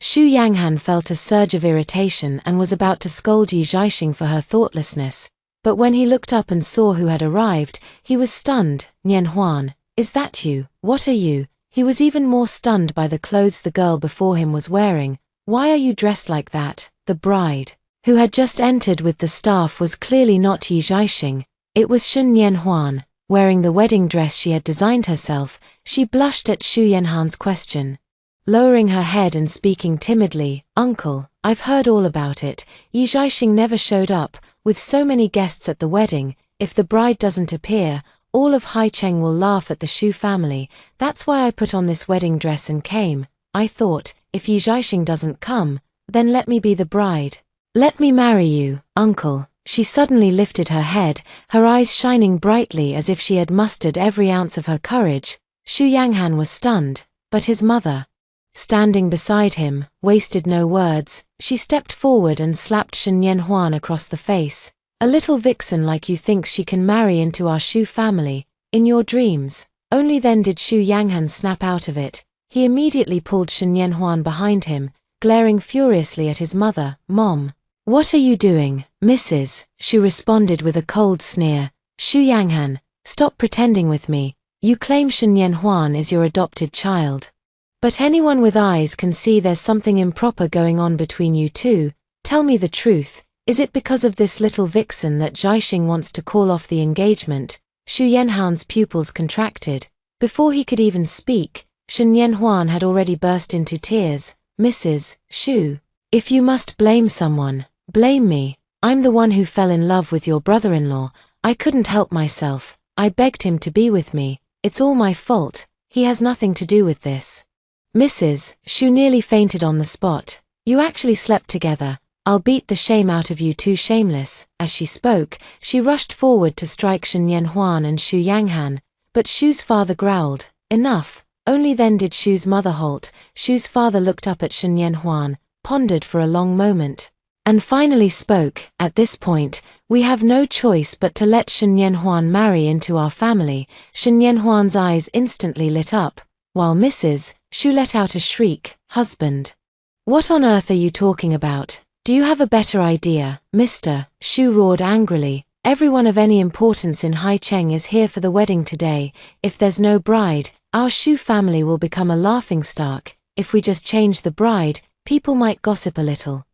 Xu Yanghan felt a surge of irritation and was about to scold Yi Zhaixing for her thoughtlessness. But when he looked up and saw who had arrived, he was stunned. "Nian Huan, is that you? What are you?" He was even more stunned by the clothes the girl before him was wearing. "Why are you dressed like that?" The bride, who had just entered with the staff, was clearly not Yi Zhaixing. It was Shen Yanhuan, wearing the wedding dress she had designed herself. She blushed at Xu Yanhan's question. Lowering her head and speaking timidly, "Uncle, I've heard all about it. Yi Zhaixing never showed up, with so many guests at the wedding. If the bride doesn't appear, all of Haicheng will laugh at the Xu family. That's why I put on this wedding dress and came. I thought, if Yi Zhaixing doesn't come, then let me be the bride. Let me marry you, uncle." She suddenly lifted her head, her eyes shining brightly as if she had mustered every ounce of her courage. Xu Yanghan was stunned, but his mother, standing beside him, wasted no words. She stepped forward and slapped Shen Yanhuan across the face. "A little vixen like you thinks she can marry into our Xu family, in your dreams." Only then did Xu Yanghan snap out of it. He immediately pulled Shen Yanhuan behind him, glaring furiously at his mother. "Mom, what are you doing, Mrs.?" She responded with a cold sneer. "Xu Yanghan, stop pretending with me. You claim Shen Yanhuan is your adopted child. But anyone with eyes can see there's something improper going on between you two. Tell me the truth. Is it because of this little vixen that Zhaixing wants to call off the engagement?" Xu Yanhan's pupils contracted. Before he could even speak, Shen Yanhuan had already burst into tears. "Mrs. Xu, if you must blame someone, blame me. I'm the one who fell in love with your brother-in-law. I couldn't help myself. I begged him to be with me. It's all my fault. He has nothing to do with this." Mrs. Xu nearly fainted on the spot. "You actually slept together. I'll beat the shame out of you two shameless." As she spoke, she rushed forward to strike Shen Yanhuan and Xu Yanghan, but Xu's father growled, "Enough." Only then did Xu's mother halt. Xu's father looked up at Shen Yanhuan, pondered for a long moment, and finally spoke. "At this point, we have no choice but to let Shen Yanhuan marry into our family." Shen Yanhuan's eyes instantly lit up, while Mrs. Xu let out a shriek. "Husband, what on earth are you talking about? Do you have a better idea?" Mr. Xu roared angrily. "Everyone of any importance in Haicheng is here for the wedding today. If there's no bride, our Xu family will become a laughingstock. If we just change the bride, people might gossip a little.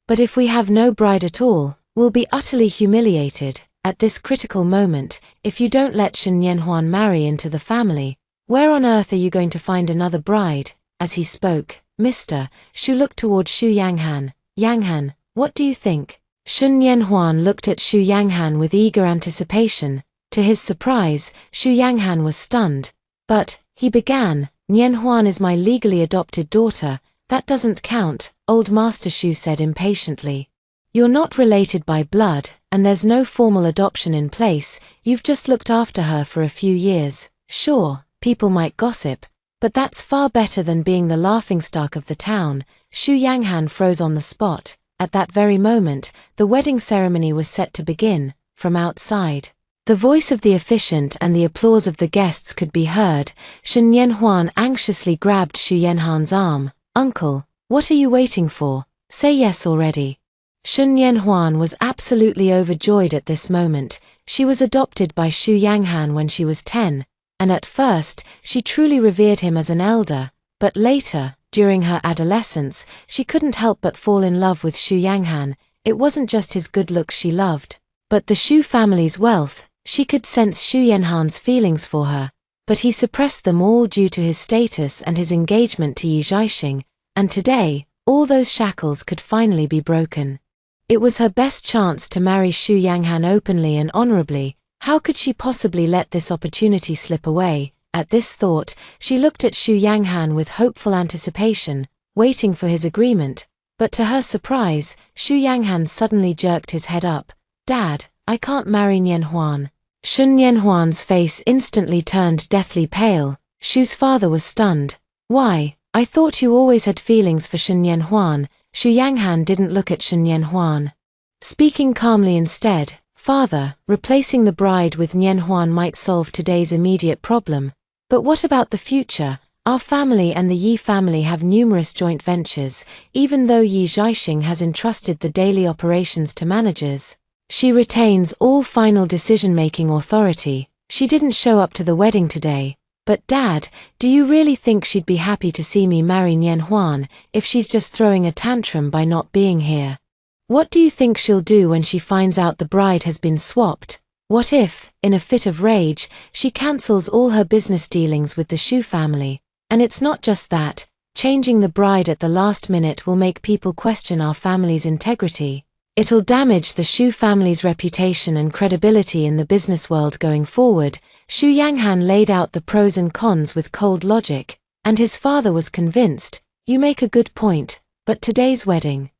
But if we have no bride at all, we'll be utterly humiliated. At this critical moment, if you don't let Shen Yanhuan marry into the family, where on earth are you going to find another bride?" As he spoke, Mr. Xu looked toward Xu Yanghan. "Yanghan, what do you think?" Shen Yanhuan looked at Xu Yanghan with eager anticipation. To his surprise, Xu Yanghan was stunned. "But," he began, "Nianhuan is my legally adopted daughter." "That doesn't count," old Master Xu said impatiently. "You're not related by blood, and there's no formal adoption in place. You've just looked after her for a few years. Sure, people might gossip, but that's far better than being the laughingstock of the town." Xu Yanghan froze on the spot. At that very moment, the wedding ceremony was set to begin. From outside, The voice of the officiant and the applause of the guests could be heard. Shen Yanhuan anxiously grabbed Xu Yanhan's arm. "Uncle, what are you waiting for? Say yes already." Shen Yanhuan was absolutely overjoyed at this moment. She was adopted by Xu Yanghan when she was 10, and at first, she truly revered him as an elder, but later, during her adolescence, she couldn't help but fall in love with Xu Yanghan. It wasn't just his good looks she loved, but the Xu family's wealth. She could sense Xu Yanhan's feelings for her, but he suppressed them all due to his status and his engagement to Yi Zhaixing, and today, all those shackles could finally be broken. It was her best chance to marry Xu Yanghan openly and honorably. How could she possibly let this opportunity slip away? At this thought, she looked at Xu Yanghan with hopeful anticipation, waiting for his agreement, but to her surprise, Xu Yanghan suddenly jerked his head up. "Dad, I can't marry Nianhuan." Shen Yanhuan's face instantly turned deathly pale. Xu's father was stunned. "Why? I thought you always had feelings for Shen Yanhuan." Xu Yanghan didn't look at Shen Yanhuan. Speaking calmly instead, "Father, replacing the bride with Nianhuan might solve today's immediate problem. But what about the future? Our family and the Yi family have numerous joint ventures, even though Yi Zhaixing has entrusted the daily operations to managers. She retains all final decision-making authority. She didn't show up to the wedding today. But Dad, do you really think she'd be happy to see me marry Nianhuan if she's just throwing a tantrum by not being here? What do you think she'll do when she finds out the bride has been swapped? What if, in a fit of rage, she cancels all her business dealings with the Xu family? And it's not just that. Changing the bride at the last minute will make people question our family's integrity. It'll damage the Xu family's reputation and credibility in the business world going forward." Xu Yanghan laid out the pros and cons with cold logic, and his father was convinced. "You make a good point, but today's wedding..."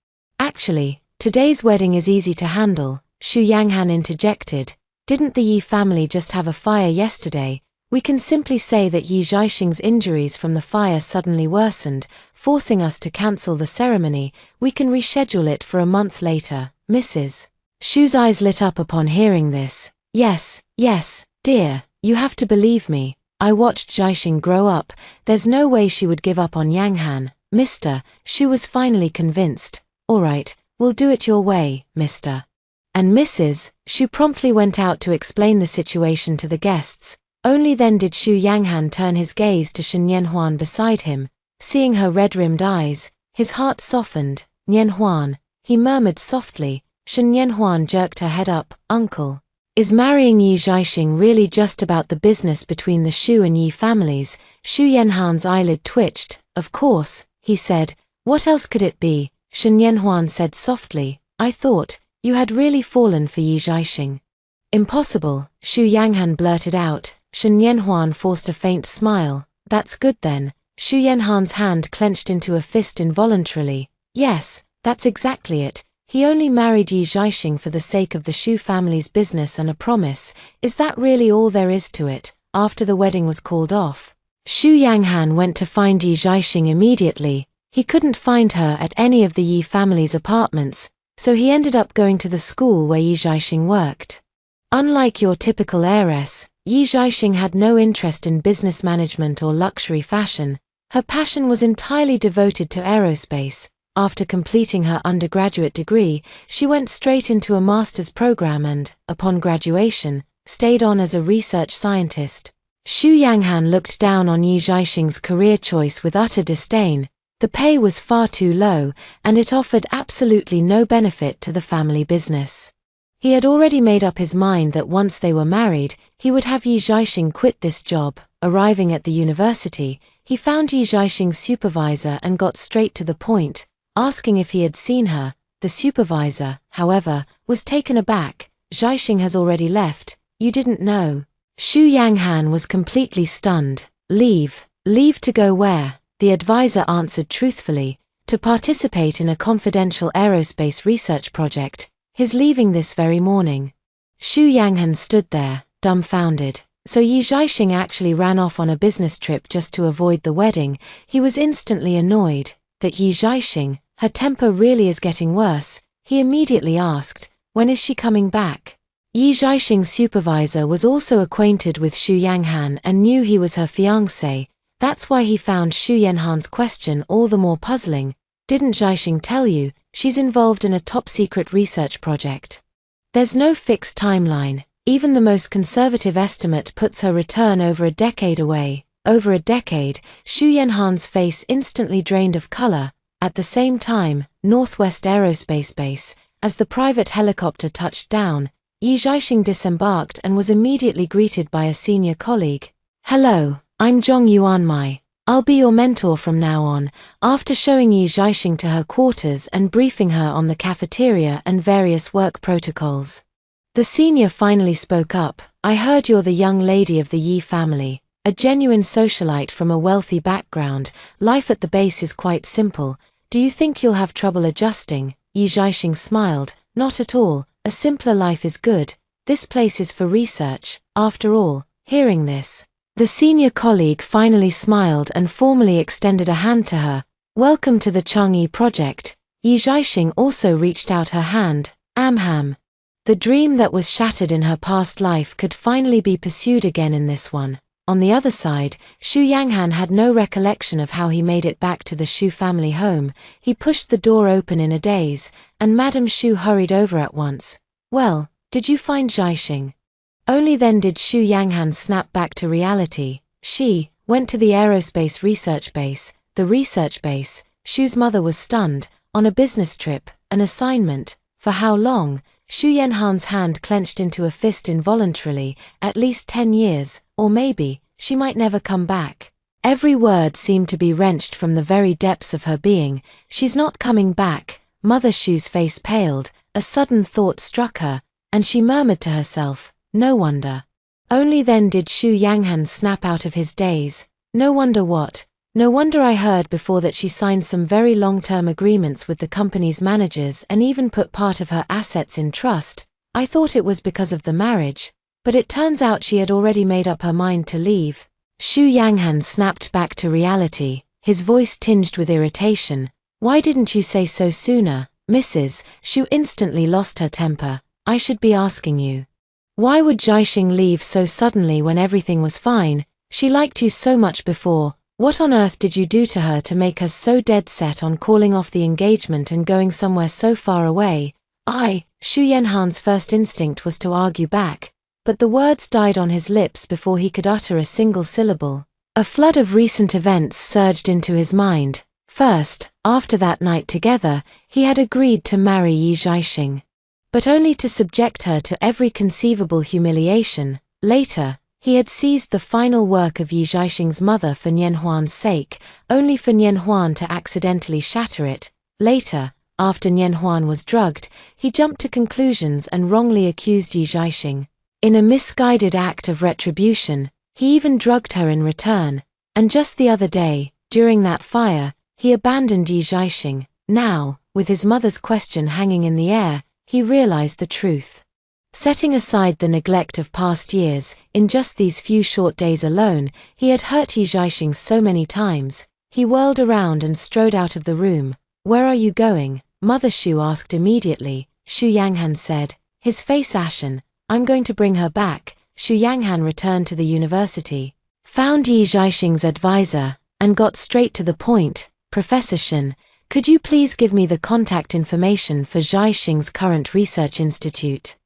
"Actually, today's wedding is easy to handle," Xu Yanghan interjected. "Didn't the Yi family just have a fire yesterday? We can simply say that Yi Zhaixing's injuries from the fire suddenly worsened, forcing us to cancel the ceremony. We can reschedule it for a month later, Mrs." Xu's eyes lit up upon hearing this. Yes, dear, you have to believe me. I watched Zhaixing grow up. There's no way she would give up on Yanghan, Mr. Xu was finally convinced. "All right, we'll do it your way, Mr. and Mrs. Xu promptly went out to explain the situation to the guests. Only then did Xu Yanghan turn his gaze to Shen Yanhuan beside him. Seeing her red-rimmed eyes, his heart softened. "Nianhuan," he murmured softly. Shen Yanhuan jerked her head up. "Uncle, is marrying Yi Zhaixing really just about the business between the Xu and Yi families?" Xu Yanhan's eyelid twitched. "Of course," he said. "What else could it be?" Shen Yanhuan said softly. "I thought you had really fallen for Yi Zhaixing." "Impossible," Xu Yanghan blurted out. Shen Yanhuan forced a faint smile. "That's good then." Xu Yanhan's hand clenched into a fist involuntarily. "Yes, that's exactly it. He only married Yi Zhaixing for the sake of the Xu family's business and a promise. Is that really all there is to it?" After the wedding was called off, Xu Yanghan went to find Yi Zhaixing immediately. He couldn't find her at any of the Yi family's apartments, so he ended up going to the school where Yi Zhaixing worked. Unlike your typical heiress, Yi Zhaixing had no interest in business management or luxury fashion. Her passion was entirely devoted to aerospace. After completing her undergraduate degree, she went straight into a master's program and, upon graduation, stayed on as a research scientist. Xu Yanghan looked down on Yi Zhaixing's career choice with utter disdain. The pay was far too low, and it offered absolutely no benefit to the family business. He had already made up his mind that once they were married, he would have Yi Zhaixing quit this job. Arriving at the university, he found Yi Zhaixing's supervisor and got straight to the point, asking if he had seen her. The supervisor, however, was taken aback. "Zhaixing has already left. You didn't know?" Xu Yanghan was completely stunned. "Leave? Leave to go where?" The advisor answered truthfully. "To participate in a confidential aerospace research project. He's leaving this very morning." Xu Yanghan stood there, dumbfounded. So Yi Zhaixing actually ran off on a business trip just to avoid the wedding. He was instantly annoyed that Yi Zhaixing, her temper really is getting worse. He immediately asked, "When is she coming back?" Yi Zhaixing's supervisor was also acquainted with Xu Yanghan and knew he was her fiancé. That's why he found Xu Yanhan's question all the more puzzling. Didn't Zhaixing tell you, she's involved in a top-secret research project? There's no fixed timeline. Even the most conservative estimate puts her return over a decade away. Over a decade, Xu Yanhan's face instantly drained of color. At the same time, Northwest Aerospace Base, as the private helicopter touched down, Yi Zhaixing disembarked and was immediately greeted by a senior colleague. "Hello, I'm Zhong Yuanmai. I'll be your mentor from now on." After showing Yi Zhaixing to her quarters and briefing her on the cafeteria and various work protocols, the senior finally spoke up. "I heard you're the young lady of the Yi family, a genuine socialite from a wealthy background. Life at the base is quite simple. Do you think you'll have trouble adjusting?" Yi Zhaixing smiled. "Not at all. A simpler life is good. This place is for research, after all." Hearing this, the senior colleague finally smiled and formally extended a hand to her. "Welcome to the Chang'e project." Yi Zhaixing also reached out her hand. Amham. The dream that was shattered in her past life could finally be pursued again in this one. On the other side, Xu Yanghan had no recollection of how he made it back to the Xu family home. He pushed the door open in a daze, and Madame Xu hurried over at once. "Well, did you find Zhaixing?" Only then did Xu Yanghan snap back to reality. She went to the aerospace research base. The research base. Xu's mother was stunned. On a business trip, an assignment. For how long? Xu Yanhan's hand clenched into a fist involuntarily. At least 10 years, or maybe, she might never come back. Every word seemed to be wrenched from the very depths of her being. "She's not coming back." Mother Xu's face paled. A sudden thought struck her, and she murmured to herself, "No wonder." Only then did Xu Yanghan snap out of his daze. "No wonder what? No wonder I heard before that she signed some very long-term agreements with the company's managers and even put part of her assets in trust. I thought it was because of the marriage, but it turns out she had already made up her mind to leave." Xu Yanghan snapped back to reality, his voice tinged with irritation. "Why didn't you say so sooner, Mrs. Xu?" Instantly lost her temper. "I should be asking you. Why would Zhaixing leave so suddenly when everything was fine? She liked you so much before. What on earth did you do to her to make her so dead set on calling off the engagement and going somewhere so far away?" Xu Yanhan's first instinct was to argue back, but the words died on his lips before he could utter a single syllable. A flood of recent events surged into his mind. First, after that night together, he had agreed to marry Yi Zhaixing, but only to subject her to every conceivable humiliation. Later, he had seized the final work of Yi Zhaixing's mother for Nian Huan's sake, only for Nian Huan to accidentally shatter it. Later, after Nian Huan was drugged, he jumped to conclusions and wrongly accused Yi Zhaixing. In a misguided act of retribution, he even drugged her in return. And just the other day, during that fire, he abandoned Yi Zhaixing. Now, with his mother's question hanging in the air, he realized the truth. Setting aside the neglect of past years, in just these few short days alone, he had hurt Yi Zhaixing so many times. He whirled around and strode out of the room. "Where are you going?" Mother Xu asked immediately. Xu Yanghan said, his face ashen. "I'm going to bring her back." Xu Yanghan returned to the university, found Yi Zhaixing's advisor, and got straight to the point. "Professor Shen, could you please give me the contact information for Zhaixing's current research institute?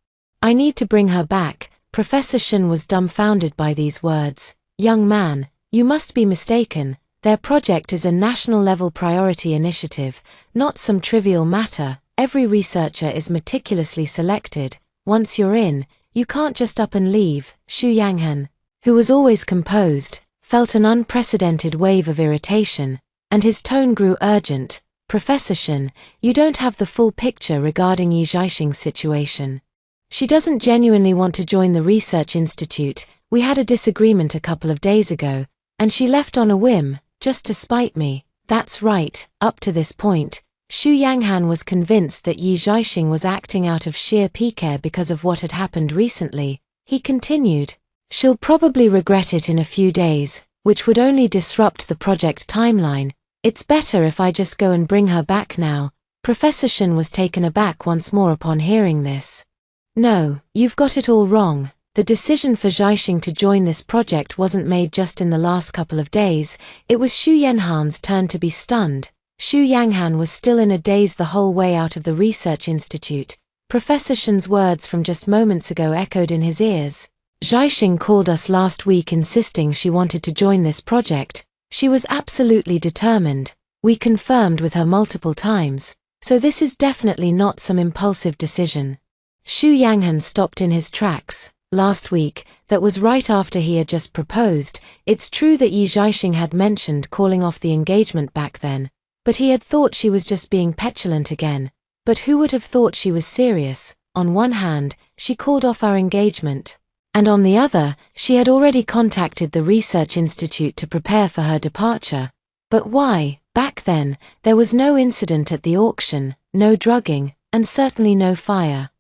I need to bring her back." Professor Shen was dumbfounded by these words. "Young man, you must be mistaken. Their project is a national-level priority initiative, not some trivial matter. Every researcher is meticulously selected. Once you're in, you can't just up and leave." Xu Yanghan, who was always composed, felt an unprecedented wave of irritation, and his tone grew urgent. "Professor Shen, you don't have the full picture regarding Yi Zhaixing's situation. She doesn't genuinely want to join the research institute. We had a disagreement a couple of days ago, and she left on a whim, just to spite me." That's right. Up to this point, Xu Yanghan was convinced that Yi Zhaixing was acting out of sheer pique because of what had happened recently. He continued, "She'll probably regret it in a few days, which would only disrupt the project timeline. It's better if I just go and bring her back now." Professor Shen was taken aback once more upon hearing this. No, you've got it all wrong. The decision for Zhaixing to join this project wasn't made just in the last couple of days. It was Xu Yanhan's turn to be stunned. Xu Yanghan was still in a daze the whole way out of the research institute. Professor Shen's words from just moments ago echoed in his ears. Zhaixing called us last week insisting she wanted to join this project. She was absolutely determined. We confirmed with her multiple times. So this is definitely not some impulsive decision. Xu Yanghan stopped in his tracks. Last week, that was right after he had just proposed. It's true that Yi Zhaixing had mentioned calling off the engagement back then, but he had thought she was just being petulant again. But who would have thought she was serious? On one hand, she called off our engagement, and on the other, she had already contacted the research institute to prepare for her departure. But why? Back then, there was no incident at the auction, no drugging, and certainly no fire.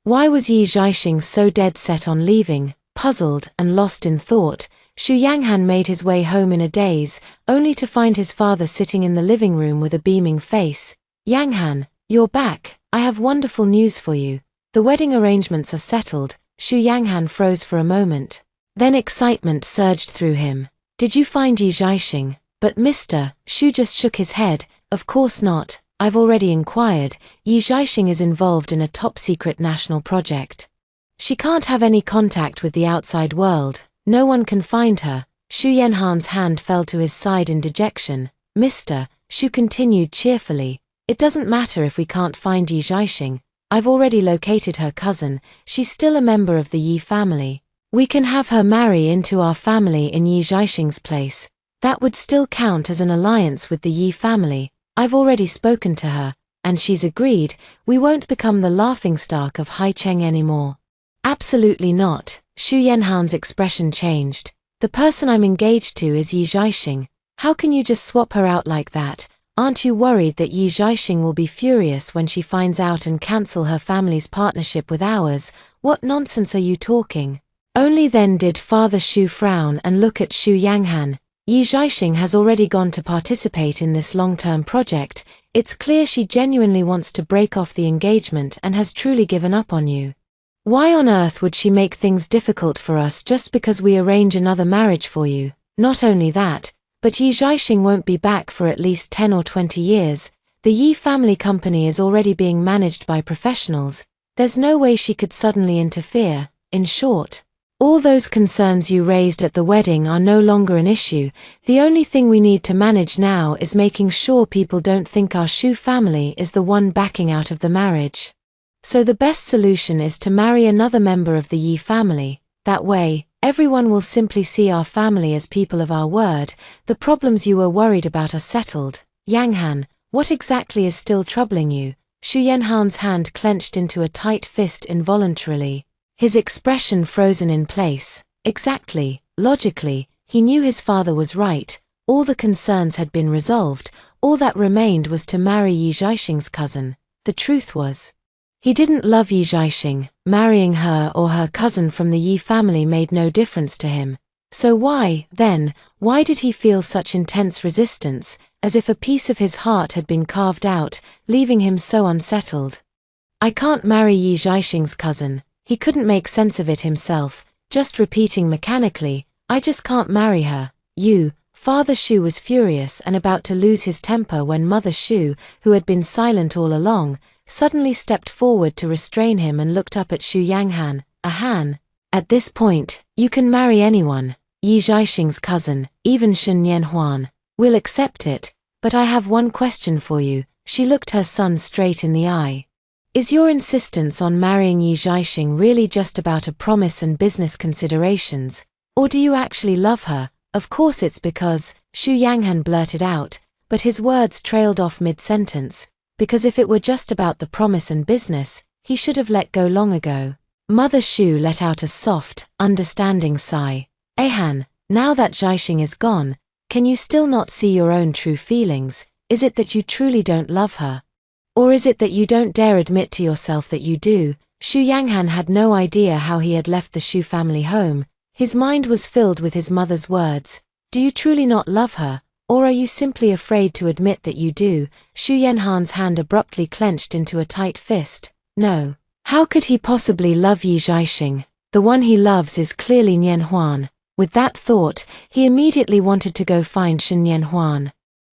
Why was Yi Zhaixing so dead set on leaving? Puzzled and lost in thought, Xu Yanghan made his way home in a daze, only to find his father sitting in the living room with a beaming face. Yanghan, you're back. I have wonderful news for you. The wedding arrangements are settled. Xu Yanghan froze for a moment. Then excitement surged through him. Did you find Yi Zhaixing? But Mr. Xu just shook his head. Of course not. I've already inquired. Yi Zhaixing is involved in a top-secret national project. She can't have any contact with the outside world. No one can find her. Xu Yanhan's hand fell to his side in dejection. Mr. Xu continued cheerfully. It doesn't matter if we can't find Yi Zhaixing. I've already located her cousin. She's still a member of the Yi family. We can have her marry into our family in Yi Zhaixing's place. That would still count as an alliance with the Yi family. I've already spoken to her, and she's agreed. We won't become the laughingstock of Haicheng anymore. Absolutely not. Xu Yanhan's expression changed. The person I'm engaged to is Yi Zhaixing. How can you just swap her out like that? Aren't you worried that Yi Zhaixing will be furious when she finds out and cancel her family's partnership with ours? What nonsense are you talking? Only then did Father Xu frown and look at Xu Yanghan. Yi Zhaixing has already gone to participate in this long-term project. It's clear she genuinely wants to break off the engagement and has truly given up on you. Why on earth would she make things difficult for us just because we arrange another marriage for you? Not only that, but Yi Zhaixing won't be back for at least 10 or 20 years. The Yi family company is already being managed by professionals. There's no way she could suddenly interfere. In short, all those concerns you raised at the wedding are no longer an issue. The only thing we need to manage now is making sure people don't think our Xu family is the one backing out of the marriage. So the best solution is to marry another member of the Yi family. That way, everyone will simply see our family as people of our word. The problems you were worried about are settled. Yanghan, what exactly is still troubling you? Xu Yanhan's hand clenched into a tight fist involuntarily. His expression frozen in place. Exactly, logically, he knew his father was right. All the concerns had been resolved. All that remained was to marry Yi Zhaixing's cousin. The truth was, he didn't love Yi Zhaixing. Marrying her or her cousin from the Yi family made no difference to him. So why, then, why did he feel such intense resistance, as if a piece of his heart had been carved out, leaving him so unsettled? I can't marry Yi Zhaixing's cousin. He couldn't make sense of it himself, just repeating mechanically, I just can't marry her. Father Xu was furious and about to lose his temper when Mother Xu, who had been silent all along, suddenly stepped forward to restrain him and looked up at Xu Yanghan. A Han. At this point, you can marry anyone. Yi Zhaixing's cousin, even Shen Yanhuan. We'll accept it, but I have one question for you. She looked her son straight in the eye. Is your insistence on marrying Yi Zhaixing really just about a promise and business considerations? Or do you actually love her? Of course it's because, Xu Yanghan blurted out, but his words trailed off mid-sentence, because if it were just about the promise and business, he should have let go long ago. Mother Xu let out a soft, understanding sigh. Han, now that Zhaixing is gone, can you still not see your own true feelings? Is it that you truly don't love her? Or is it that you don't dare admit to yourself that you do? Xu Yanghan had no idea how he had left the Xu family home. His mind was filled with his mother's words. Do you truly not love her, or are you simply afraid to admit that you do? Xu Yanhan's hand abruptly clenched into a tight fist. No. How could he possibly love Yi Zhaixing? The one he loves is clearly Nian Huan. With that thought, he immediately wanted to go find Shen Nian Huan.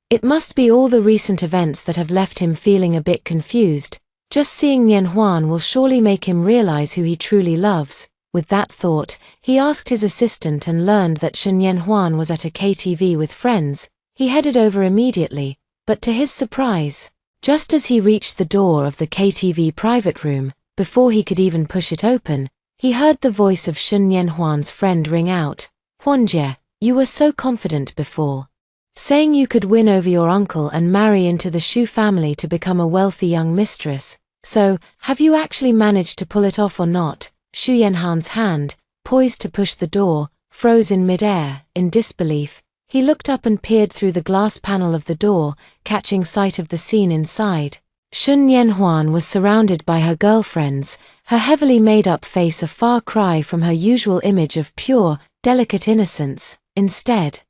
It must be all the recent events that have left him feeling a bit confused. Just seeing Nian Huan will surely make him realize who he truly loves. With that thought, he asked his assistant and learned that Shen Nian Huan was at a KTV with friends. He headed over immediately, but to his surprise, just as he reached the door of the KTV private room, before he could even push it open, he heard the voice of Shen Nian Huan's friend ring out, "Huanjie, you were so confident before, saying you could win over your uncle and marry into the Shu family to become a wealthy young mistress. So, have you actually managed to pull it off or not?" Xu Yanhan's hand, poised to push the door, froze in midair. In disbelief, he looked up and peered through the glass panel of the door, catching sight of the scene inside. Shen Nian Huan was surrounded by her girlfriends, her heavily made-up face a far cry from her usual image of pure, delicate innocence. Instead,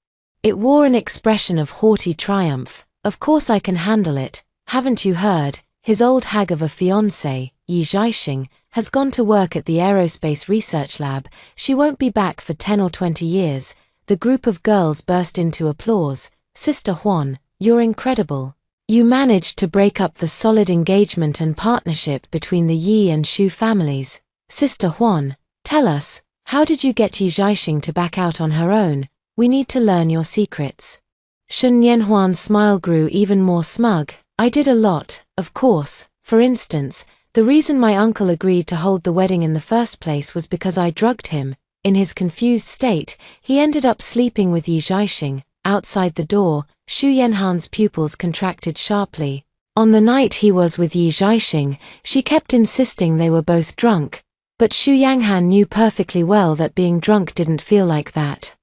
it wore an expression of haughty triumph. "Of course I can handle it, haven't you heard? His old hag of a fiancé, Yi Zhaixing, has gone to work at the aerospace research lab. She won't be back for 10 or 20 years. The group of girls burst into applause. "Sister Huan, you're incredible. You managed to break up the solid engagement and partnership between the Yi and Shu families. Sister Huan, tell us, how did you get Yi Zhaixing to back out on her own? We need to learn your secrets." Shen Nian Huan's smile grew even more smug. "I did a lot, of course. For instance, the reason my uncle agreed to hold the wedding in the first place was because I drugged him." In his confused state, he ended up sleeping with Yi Zhaixing. Outside the door, Xu Yanhan's pupils contracted sharply. On the night he was with Yi Zhaixing, she kept insisting they were both drunk, but Xu Yanghan knew perfectly well that being drunk didn't feel like that.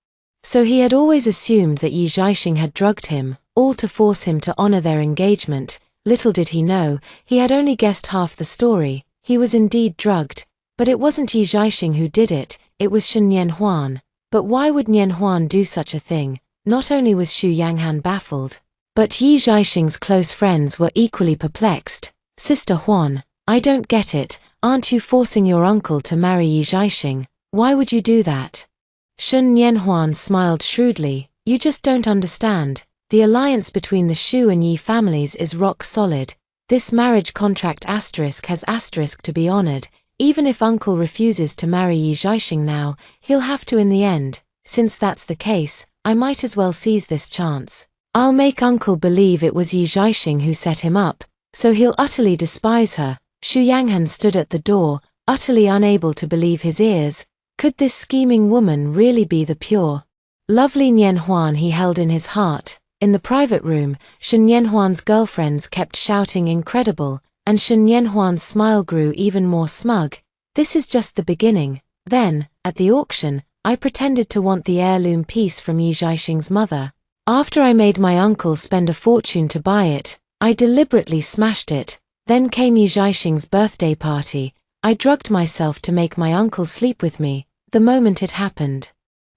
So he had always assumed that Yi Zhaixing had drugged him, all to force him to honor their engagement. Little did he know, he had only guessed half the story. He was indeed drugged, but it wasn't Yi Zhaixing who did it, it was Shen Nian Huan. But why would Nian Huan do such a thing? Not only was Xu Yanghan baffled, but Yi Zhaixing's close friends were equally perplexed. "Sister Huan, I don't get it, aren't you forcing your uncle to marry Yi Zhaixing? Why would you do that?" Shen Nian Huan smiled shrewdly. "You just don't understand. The alliance between the Shu and Yi families is rock solid. This marriage contract has asterisk to be honored. Even if uncle refuses to marry Yi Zhaixing now, he'll have to in the end. Since that's the case, I might as well seize this chance. I'll make uncle believe it was Yi Zhaixing who set him up, so he'll utterly despise her." Xu Yanghan stood at the door, utterly unable to believe his ears. Could this scheming woman really be the pure, lovely Nian Huan he held in his heart? In the private room, Shen Nian Huan's girlfriends kept shouting incredible, and Shen Nian Huan's smile grew even more smug. "This is just the beginning. Then, at the auction, I pretended to want the heirloom piece from Yi Zhaixing's mother. After I made my uncle spend a fortune to buy it, I deliberately smashed it. Then came Yi Zhaixing's birthday party. I drugged myself to make my uncle sleep with me. The moment it happened,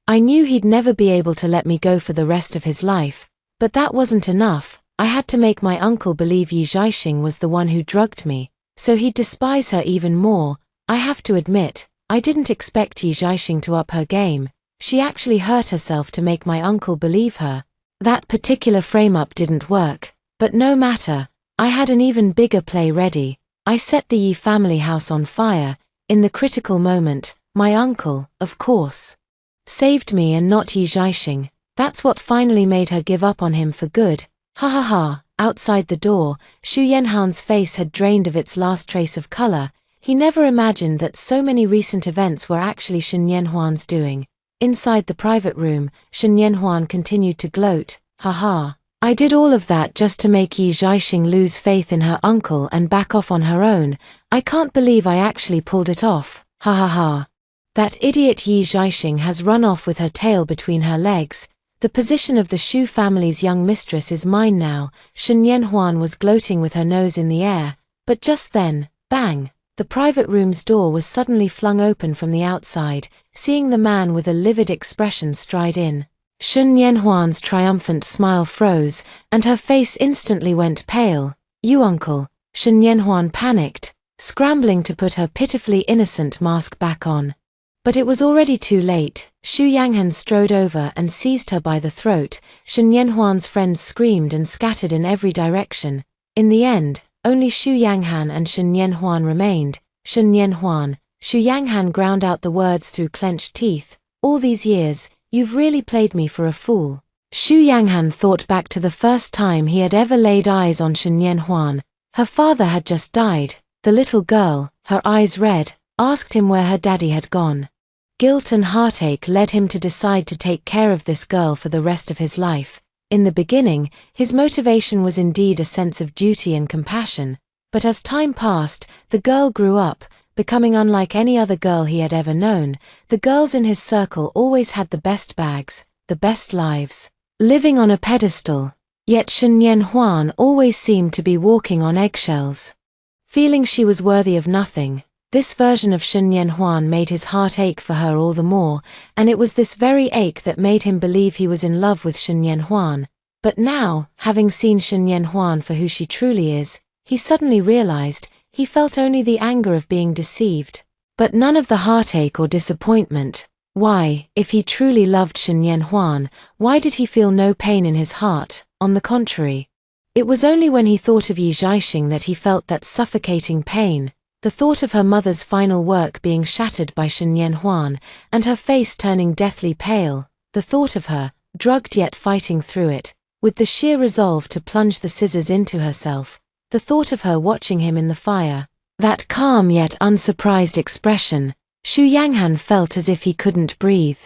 I knew he'd never be able to let me go for the rest of his life. But that wasn't enough. I had to make my uncle believe Yi Zhaixing was the one who drugged me, so he'd despise her even more. I have to admit, I didn't expect Yi Zhaixing to up her game. She actually hurt herself to make my uncle believe her. That particular frame-up didn't work, but no matter, I had an even bigger play ready. I set the Yi family house on fire. In the critical moment, my uncle, of course, saved me and not Yi Zhaixing. That's what finally made her give up on him for good." Ha ha ha. Outside the door, Xu Yanhan's face had drained of its last trace of color. He never imagined that so many recent events were actually Shen Nian Huan's doing. Inside the private room, Shen Nian Huan continued to gloat. "Haha, I did all of that just to make Yi Zhaixing lose faith in her uncle and back off on her own. I can't believe I actually pulled it off. Ha ha ha. That idiot Yi Zhaixing has run off with her tail between her legs. The position of the Shu family's young mistress is mine now." Shen Nian Huan was gloating with her nose in the air, but just then, bang! The private room's door was suddenly flung open from the outside, seeing the man with a livid expression stride in. Shen Nian Huan's triumphant smile froze, and her face instantly went pale. "You uncle." Shen Nian Huan panicked. scrambling to put her pitifully innocent mask back on. But it was already too late. Xu Yanghan strode over and seized her by the throat. Shen Yanhuan's friends screamed and scattered in every direction. In the end, only Xu Yanghan and Shen Yanhuan remained. Shen Yanhuan, Xu Yanghan ground out the words through clenched teeth. All these years, you've really played me for a fool. Xu Yanghan thought back to the first time he had ever laid eyes on Shen Yanhuan. Her father had just died. The little girl, her eyes red, asked him where her daddy had gone. Guilt and heartache led him to decide to take care of this girl for the rest of his life. In the beginning, his motivation was indeed a sense of duty and compassion, but as time passed, the girl grew up, becoming unlike any other girl he had ever known. The girls in his circle always had the best bags, the best lives, living on a pedestal. Yet Shen Yanhuan always seemed to be walking on eggshells. Feeling she was worthy of nothing, this version of Shen Yanhuan made his heart ache for her all the more, and it was this very ache that made him believe he was in love with Shen Yanhuan. But now, having seen Shen Yanhuan for who she truly is, he suddenly realized he felt only the anger of being deceived, but none of the heartache or disappointment. Why, if he truly loved Shen Yanhuan, why did he feel no pain in his heart? On the contrary, it was only when he thought of Yi Zhaixing that he felt that suffocating pain. The thought of her mother's final work being shattered by Shen Yanhuan, and her face turning deathly pale, the thought of her, drugged yet fighting through it, with the sheer resolve to plunge the scissors into herself, the thought of her watching him in the fire, that calm yet unsurprised expression, Xu Yanghan felt as if he couldn't breathe.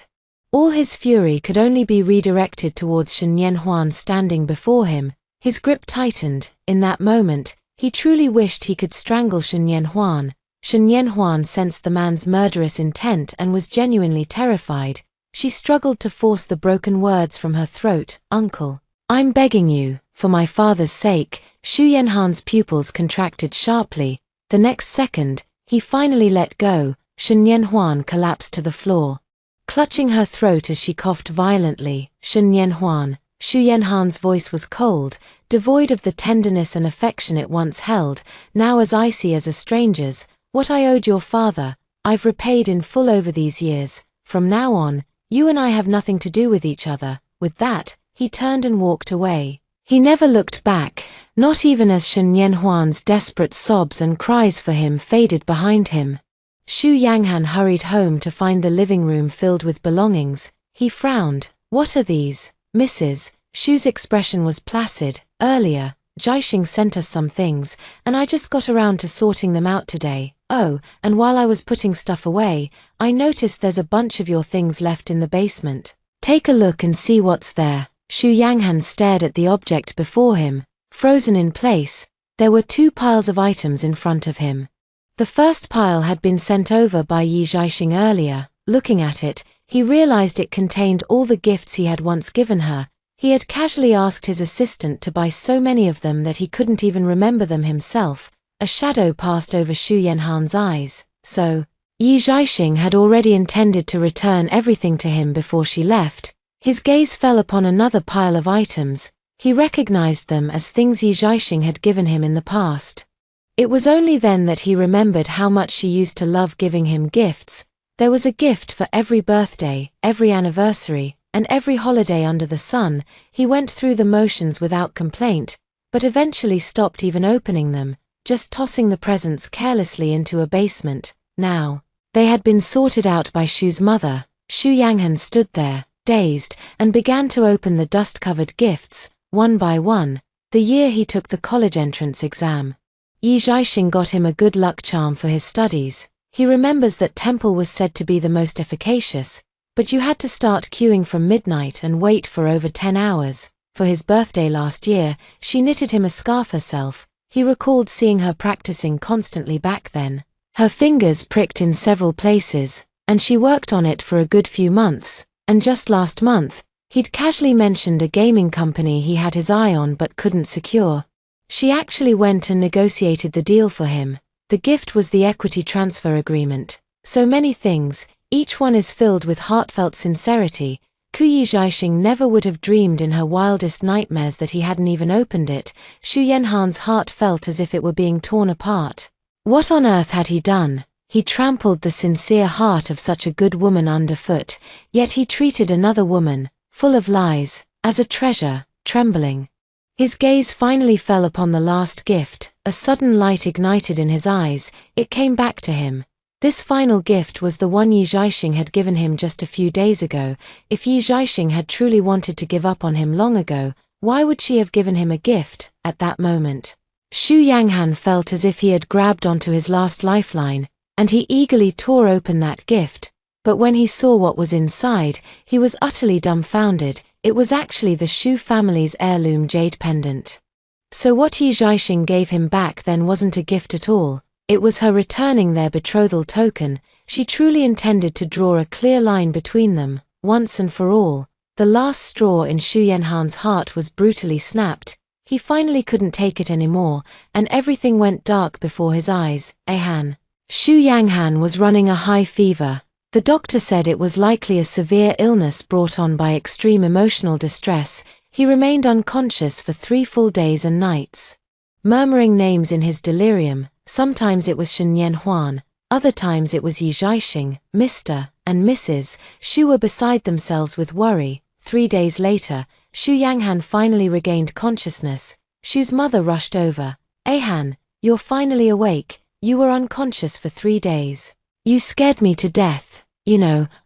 All his fury could only be redirected towards Shen Yanhuan standing before him. His grip tightened. In that moment, he truly wished he could strangle Shen Yanhuan. Shen Yanhuan sensed the man's murderous intent and was genuinely terrified. She struggled to force the broken words from her throat. "Uncle, I'm begging you, for my father's sake." Xu Yanhan's pupils contracted sharply. The next second, he finally let go. Shen Yanhuan collapsed to the floor, clutching her throat as she coughed violently. "Shen Yanhuan." Xu Yanhan's voice was cold, devoid of the tenderness and affection it once held, now as icy as a stranger's. "What I owed your father, I've repaid in full over these years. From now on, you and I have nothing to do with each other." With that, he turned and walked away. He never looked back, not even as Shen Yanhuan's desperate sobs and cries for him faded behind him. Xu Yanghan hurried home to find the living room filled with belongings. He frowned. "What are these, Mrs.?" Xu's expression was placid. "Earlier, Zhaixing sent us some things, and I just got around to sorting them out today. Oh, and while I was putting stuff away, I noticed there's a bunch of your things left in the basement. Take a look and see what's there." Xu Yanghan stared at the object before him. Frozen in place, there were two piles of items in front of him. The first pile had been sent over by Yi Zhaixing earlier. Looking at it, he realized it contained all the gifts he had once given her. He had casually asked his assistant to buy so many of them that he couldn't even remember them himself. A shadow passed over Xu Yanhan's eyes. So, Yi Zhaixing had already intended to return everything to him before she left. His gaze fell upon another pile of items. He recognized them as things Yi Zhaixing had given him in the past. It was only then that he remembered how much she used to love giving him gifts. There was a gift for every birthday, every anniversary, and every holiday under the sun. He went through the motions without complaint, but eventually stopped even opening them, just tossing the presents carelessly into a basement. Now, they had been sorted out by Xu's mother. Xu Yanghan stood there, dazed, and began to open the dust-covered gifts, one by one. The year he took the college entrance exam, Yi Zhaixing got him a good luck charm for his studies. He remembers that temple was said to be the most efficacious, but you had to start queuing from midnight and wait for over 10 hours. For his birthday last year, she knitted him a scarf herself. He recalled seeing her practicing constantly back then. Her fingers pricked in several places, and she worked on it for a good few months. And just last month, he'd casually mentioned a gaming company he had his eye on but couldn't secure. She actually went and negotiated the deal for him. The gift was the equity transfer agreement. So many things, each one is filled with heartfelt sincerity. Yi Zhaixing never would have dreamed in her wildest nightmares that he hadn't even opened it. Xu Yanhan's heart felt as if it were being torn apart. What on earth had he done? He trampled the sincere heart of such a good woman underfoot, yet he treated another woman, full of lies, as a treasure, trembling. His gaze finally fell upon the last gift, a sudden light ignited in his eyes, it came back to him. This final gift was the one Yi Zhaixing had given him just a few days ago. If Yi Zhaixing had truly wanted to give up on him long ago, why would she have given him a gift, at that moment? Xu Yanghan felt as if he had grabbed onto his last lifeline, and he eagerly tore open that gift, but when he saw what was inside, he was utterly dumbfounded. It was actually the Xu family's heirloom jade pendant. So what Yi Zhaixing gave him back then wasn't a gift at all, it was her returning their betrothal token. She truly intended to draw a clear line between them, once and for all. The last straw in Xu Yanhan's heart was brutally snapped. He finally couldn't take it anymore, and everything went dark before his eyes. Ahan. Xu Yanghan was running a high fever. The doctor said it was likely a severe illness brought on by extreme emotional distress. He remained unconscious for 3 full days and nights. Murmuring names in his delirium, sometimes it was Shen Yanhuan, other times it was Yi Zhaixing, Mr. and Mrs. Xu were beside themselves with worry. 3 days later, Xu Yanghan finally regained consciousness. Xu's mother rushed over. Ahan, you're finally awake. You were unconscious for 3 days. You scared me to death.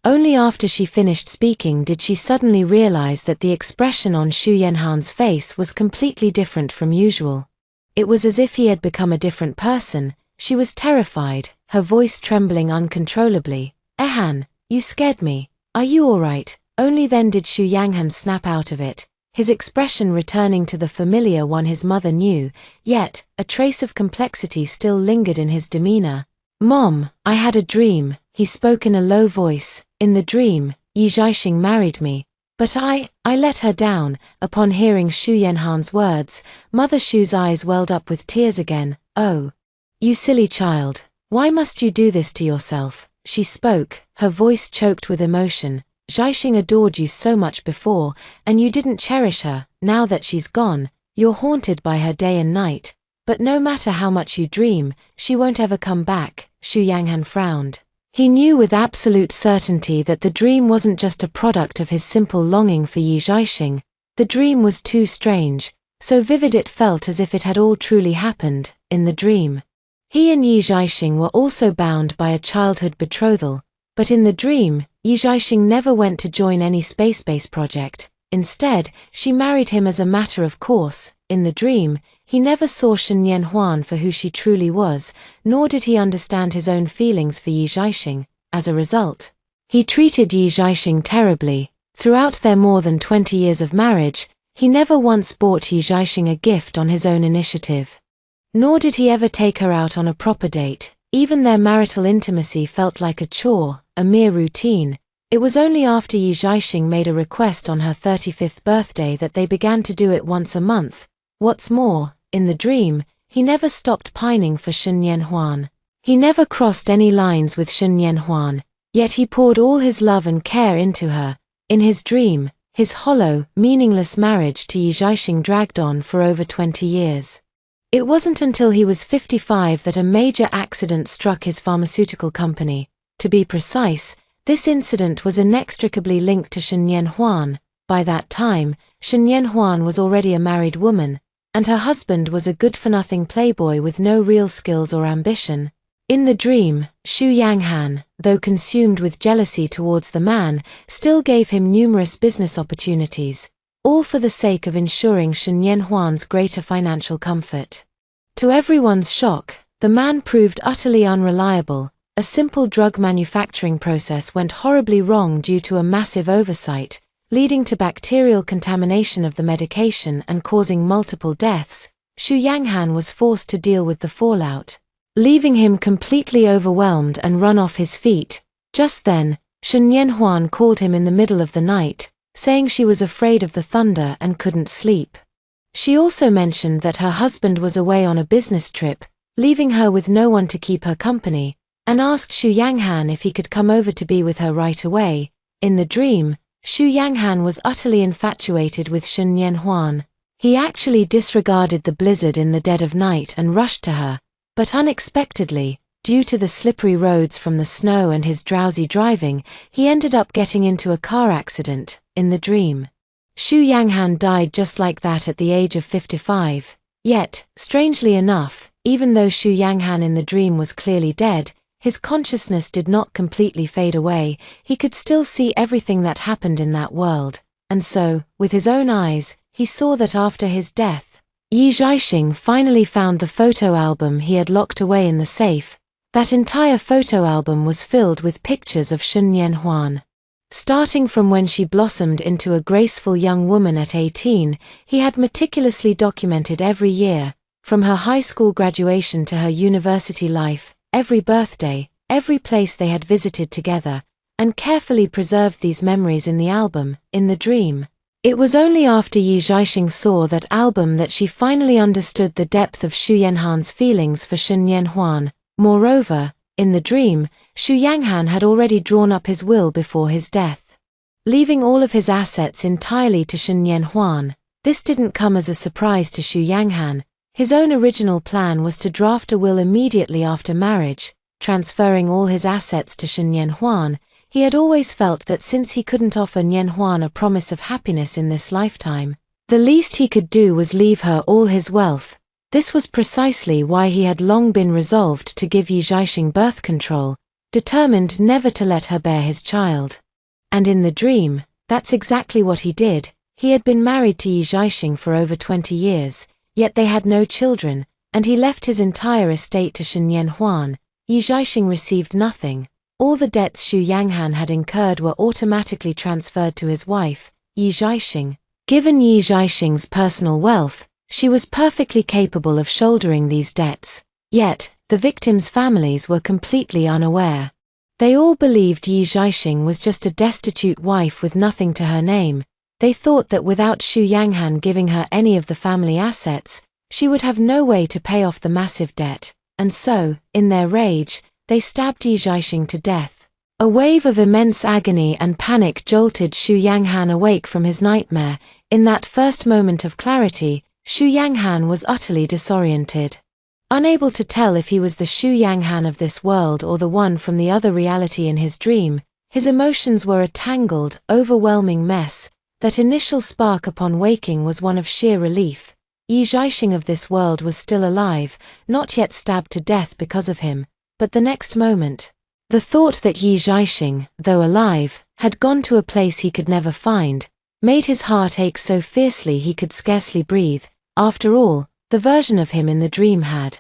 Only after she finished speaking did she suddenly realize that the expression on Xu Yanhan's face was completely different from usual. It was as if he had become a different person. She was terrified, her voice trembling uncontrollably. Ahan, you scared me. Are you all right? Only then did Xu Yanghan snap out of it, his expression returning to the familiar one his mother knew, yet a trace of complexity still lingered in his demeanor. Mom, I had a dream, he spoke in a low voice. In the dream, Yi Zhaixing married me. But I let her down. Upon hearing Xu Yanhan's words, Mother Xu's eyes welled up with tears again. Oh, you silly child. Why must you do this to yourself? She spoke, her voice choked with emotion. Zhaixing adored you so much before, and you didn't cherish her. Now that she's gone, you're haunted by her day and night. But no matter how much you dream, she won't ever come back. Xu Yanghan frowned. He knew with absolute certainty that the dream wasn't just a product of his simple longing for Yi Zhaixing. The dream was too strange, so vivid it felt as if it had all truly happened. In the dream, he and Yi Zhaixing were also bound by a childhood betrothal, but in the dream, Yi Zhaixing never went to join any space-based project. Instead, she married him as a matter of course. In the dream, he never saw Shen Yanhuan for who she truly was, nor did he understand his own feelings for Yi Zhaixing. As a result, he treated Yi Zhaixing terribly. Throughout their more than 20 years of marriage, he never once bought Yi Zhaixing a gift on his own initiative. Nor did he ever take her out on a proper date. Even their marital intimacy felt like a chore, a mere routine. It was only after Yi Zhaixing made a request on her 35th birthday that they began to do it once a month. What's more, in the dream, he never stopped pining for Shen Yanhuan. He never crossed any lines with Shen Yanhuan, yet he poured all his love and care into her. In his dream, his hollow, meaningless marriage to Yi Zhaixing dragged on for over 20 years. It wasn't until he was 55 that a major accident struck his pharmaceutical company. To be precise, this incident was inextricably linked to Shen Yanhuan. By that time, Shen Yanhuan was already a married woman, and her husband was a good-for-nothing playboy with no real skills or ambition. In the dream, Xu Yanghan, though consumed with jealousy towards the man, still gave him numerous business opportunities, all for the sake of ensuring Shen Yanhuan's greater financial comfort. To everyone's shock, the man proved utterly unreliable. A simple drug manufacturing process went horribly wrong due to a massive oversight, leading to bacterial contamination of the medication and causing multiple deaths. Xu Yanghan was forced to deal with the fallout, leaving him completely overwhelmed and run off his feet. Just then, Shen Yanhuan called him in the middle of the night, saying she was afraid of the thunder and couldn't sleep. She also mentioned that her husband was away on a business trip, leaving her with no one to keep her company, and asked Xu Yanghan if he could come over to be with her right away. In the dream, Xu Yanghan was utterly infatuated with Shen Yanhuan. He actually disregarded the blizzard in the dead of night and rushed to her. But unexpectedly, due to the slippery roads from the snow and his drowsy driving, he ended up getting into a car accident, in the dream. Xu Yanghan died just like that at the age of 55. Yet, strangely enough, even though Xu Yanghan in the dream was clearly dead, his consciousness did not completely fade away. He could still see everything that happened in that world, and so, with his own eyes, he saw that after his death, Yi Zhaixing finally found the photo album he had locked away in the safe. That entire photo album was filled with pictures of Sun Yanhuan. Starting from when she blossomed into a graceful young woman at 18, he had meticulously documented every year, from her high school graduation to her university life, every birthday, every place they had visited together, and carefully preserved these memories in the album, in the dream. It was only after Yi Zhaixing saw that album that she finally understood the depth of Xu Yanhan's feelings for Sun Yanhuan. Moreover, in the dream, Xu Yanghan had already drawn up his will before his death, leaving all of his assets entirely to Sun Yanhuan. This didn't come as a surprise to Xu Yanghan. His own original plan was to draft a will immediately after marriage, transferring all his assets to Sun Yanhuan. He had always felt that since he couldn't offer Yanhuan a promise of happiness in this lifetime, the least he could do was leave her all his wealth. This was precisely why he had long been resolved to give Yi Zhaixing birth control, determined never to let her bear his child. And in the dream, that's exactly what he did. He had been married to Yi Zhaixing for over 20 years, yet they had no children, and he left his entire estate to Sun Yanhuan. Yi Zhaixing received nothing. All the debts Xu Yanghan had incurred were automatically transferred to his wife, Yi Zhaixing. Given Yi Zhaixing's personal wealth, she was perfectly capable of shouldering these debts. Yet, the victims' families were completely unaware. They all believed Yi Zhaixing was just a destitute wife with nothing to her name. They thought that without Xu Yanghan giving her any of the family assets, she would have no way to pay off the massive debt, and so, in their rage, they stabbed Yi Zhaixing to death. A wave of immense agony and panic jolted Xu Yanghan awake from his nightmare. In that first moment of clarity, Xu Yanghan was utterly disoriented. Unable to tell if he was the Xu Yanghan of this world or the one from the other reality in his dream, his emotions were a tangled, overwhelming mess. That initial spark upon waking was one of sheer relief. Yi Zhaixing of this world was still alive, not yet stabbed to death because of him, but the next moment, the thought that Yi Zhaixing, though alive, had gone to a place he could never find, made his heart ache so fiercely he could scarcely breathe. After all, the version of him in the dream had,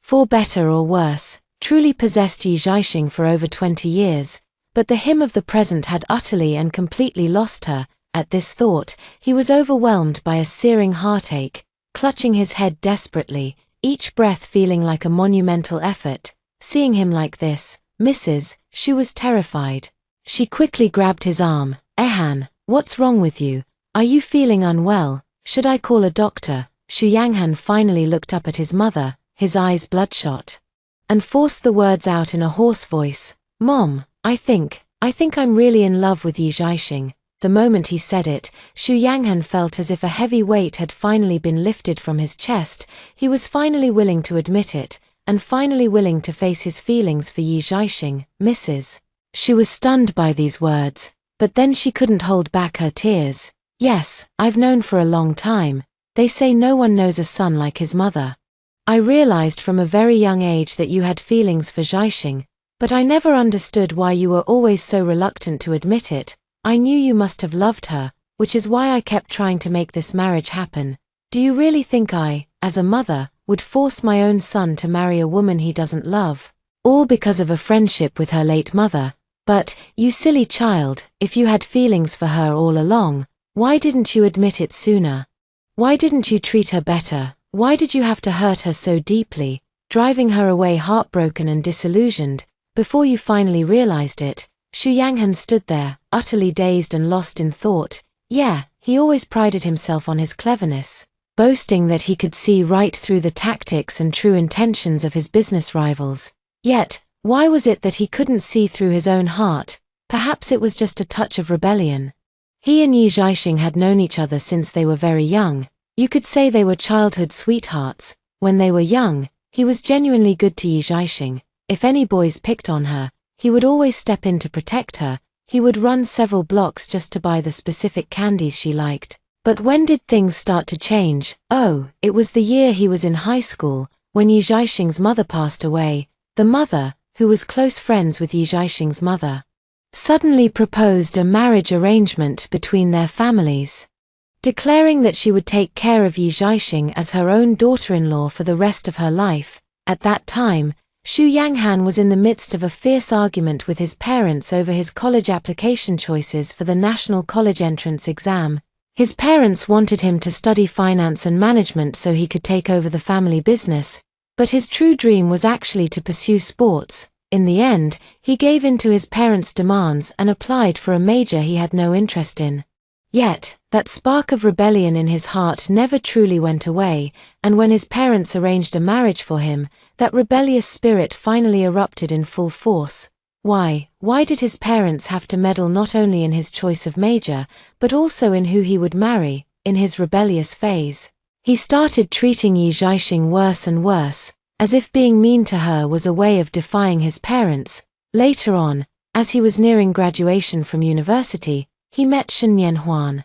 for better or worse, truly possessed Yi Zhaixing for over 20 years, but the him of the present had utterly and completely lost her. At this thought, he was overwhelmed by a searing heartache, clutching his head desperately, each breath feeling like a monumental effort. Seeing him like this, Mrs. Xu was terrified. She quickly grabbed his arm. "Ehan, what's wrong with you? Are you feeling unwell? Should I call a doctor?" Xu Yanghan finally looked up at his mother, his eyes bloodshot, and forced the words out in a hoarse voice. "Mom, I think I'm really in love with Yi Zhaixing." The moment he said it, Xu Yanghan felt as if a heavy weight had finally been lifted from his chest. He was finally willing to admit it, and finally willing to face his feelings for Yi Zhaixing. Mrs. Xu was stunned by these words, but then she couldn't hold back her tears. "Yes, I've known for a long time. They say no one knows a son like his mother. I realized from a very young age that you had feelings for Zhaixing, but I never understood why you were always so reluctant to admit it. I knew you must have loved her, which is why I kept trying to make this marriage happen. Do you really think I, as a mother, would force my own son to marry a woman he doesn't love, all because of a friendship with her late mother? But, you silly child, if you had feelings for her all along, why didn't you admit it sooner? Why didn't you treat her better? Why did you have to hurt her so deeply, driving her away heartbroken and disillusioned, before you finally realized it?" Xu Yanghan stood there, utterly dazed and lost in thought. Yeah, he always prided himself on his cleverness, boasting that he could see right through the tactics and true intentions of his business rivals. Yet, why was it that he couldn't see through his own heart? Perhaps it was just a touch of rebellion. He and Yi Zhaixing had known each other since they were very young. You could say they were childhood sweethearts. When they were young, He was genuinely good to Yi Zhaixing. If any boys picked on her, he would always step in to protect her. He would run several blocks just to buy the specific candies she liked. But when did things start to change? Oh, it was the year he was in high school, when Yi Zhaixing's mother passed away. The mother, who was close friends with Yi Zhaixing's mother, suddenly proposed a marriage arrangement between their families, declaring that she would take care of Yi Zhaixing as her own daughter-in-law for the rest of her life. At that time, Xu Yanghan was in the midst of a fierce argument with his parents over his college application choices for the National College Entrance Exam. His parents wanted him to study finance and management so he could take over the family business, but his true dream was actually to pursue sports. In the end, he gave in to his parents' demands and applied for a major he had no interest in. Yet, that spark of rebellion in his heart never truly went away, and when his parents arranged a marriage for him, that rebellious spirit finally erupted in full force. Why did his parents have to meddle not only in his choice of major, but also in who he would marry? In his rebellious phase, he started treating Yi Zhaixing worse and worse, as if being mean to her was a way of defying his parents. Later on, as he was nearing graduation from university, he met Shen Yanhuan.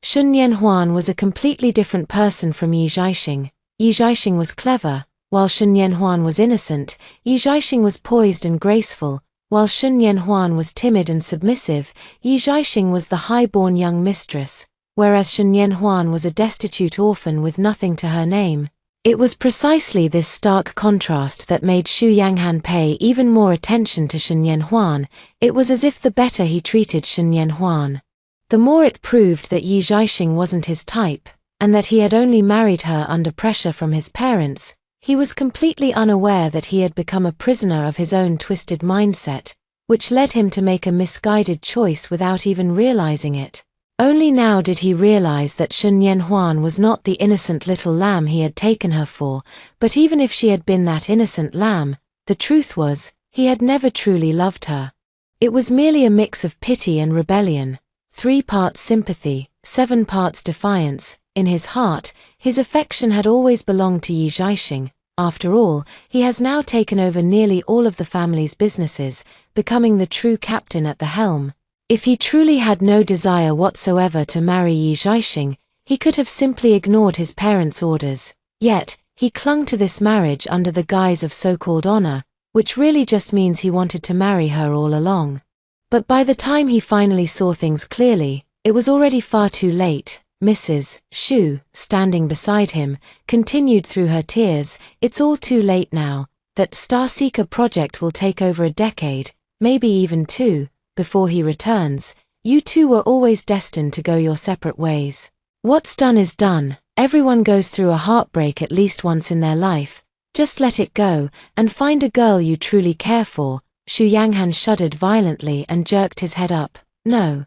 Shen Yanhuan was a completely different person from Yi Zhaixing. Yi Zhaixing was clever, while Shen Yanhuan was innocent. Yi Zhaixing was poised and graceful, while Shen Yanhuan was timid and submissive. Yi Zhaixing was the high-born young mistress, whereas Shen Yanhuan was a destitute orphan with nothing to her name. It was precisely this stark contrast that made Xu Yanghan pay even more attention to Shen Yanhuan. It was as if the better he treated Shen Yanhuan, the more it proved that Yi Zhaixing wasn't his type, and that he had only married her under pressure from his parents. He was completely unaware that he had become a prisoner of his own twisted mindset, which led him to make a misguided choice without even realizing it. Only now did he realize that Shen Yanhuan was not the innocent little lamb he had taken her for, but even if she had been that innocent lamb, the truth was, he had never truly loved her. It was merely a mix of pity and rebellion. 3 parts sympathy, 7 parts defiance. In his heart, his affection had always belonged to Yi Zhaixing. After all, he has now taken over nearly all of the family's businesses, becoming the true captain at the helm. If he truly had no desire whatsoever to marry Yi Zhaixing, he could have simply ignored his parents' orders. Yet, he clung to this marriage under the guise of so-called honor, which really just means he wanted to marry her all along. But by the time he finally saw things clearly, it was already far too late. Mrs. Xu, standing beside him, continued through her tears, "It's all too late now. That Starseeker project will take over a decade, maybe even 2, before he returns. You two were always destined to go your separate ways. What's done is done. Everyone goes through a heartbreak at least once in their life. Just let it go, and find a girl you truly care for." Xu Yanghan shuddered violently and jerked his head up. "No.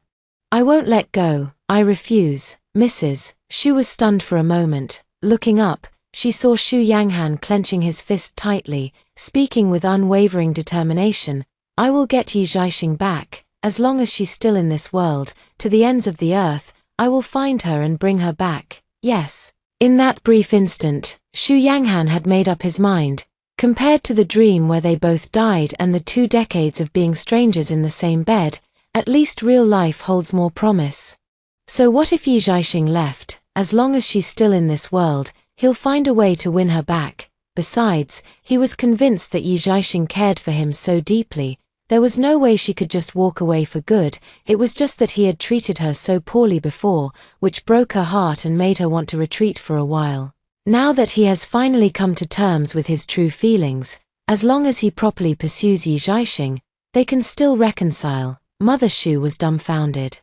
I won't let go. I refuse." Mrs. Xu was stunned for a moment. Looking up, she saw Xu Yanghan clenching his fist tightly, speaking with unwavering determination. "I will get Yi Zhaixing back, as long as she's still in this world, to the ends of the earth. I will find her and bring her back. Yes." In that brief instant, Xu Yanghan had made up his mind. Compared to the dream where they both died and the 2 decades of being strangers in the same bed, at least real life holds more promise. So what if Yi Zhaixing left? As long as she's still in this world, he'll find a way to win her back. Besides, he was convinced that Yi Zhaixing cared for him so deeply, there was no way she could just walk away for good. It was just that he had treated her so poorly before, which broke her heart and made her want to retreat for a while. Now that he has finally come to terms with his true feelings, as long as he properly pursues Yi Zhaixing, they can still reconcile. Mother Xu was dumbfounded.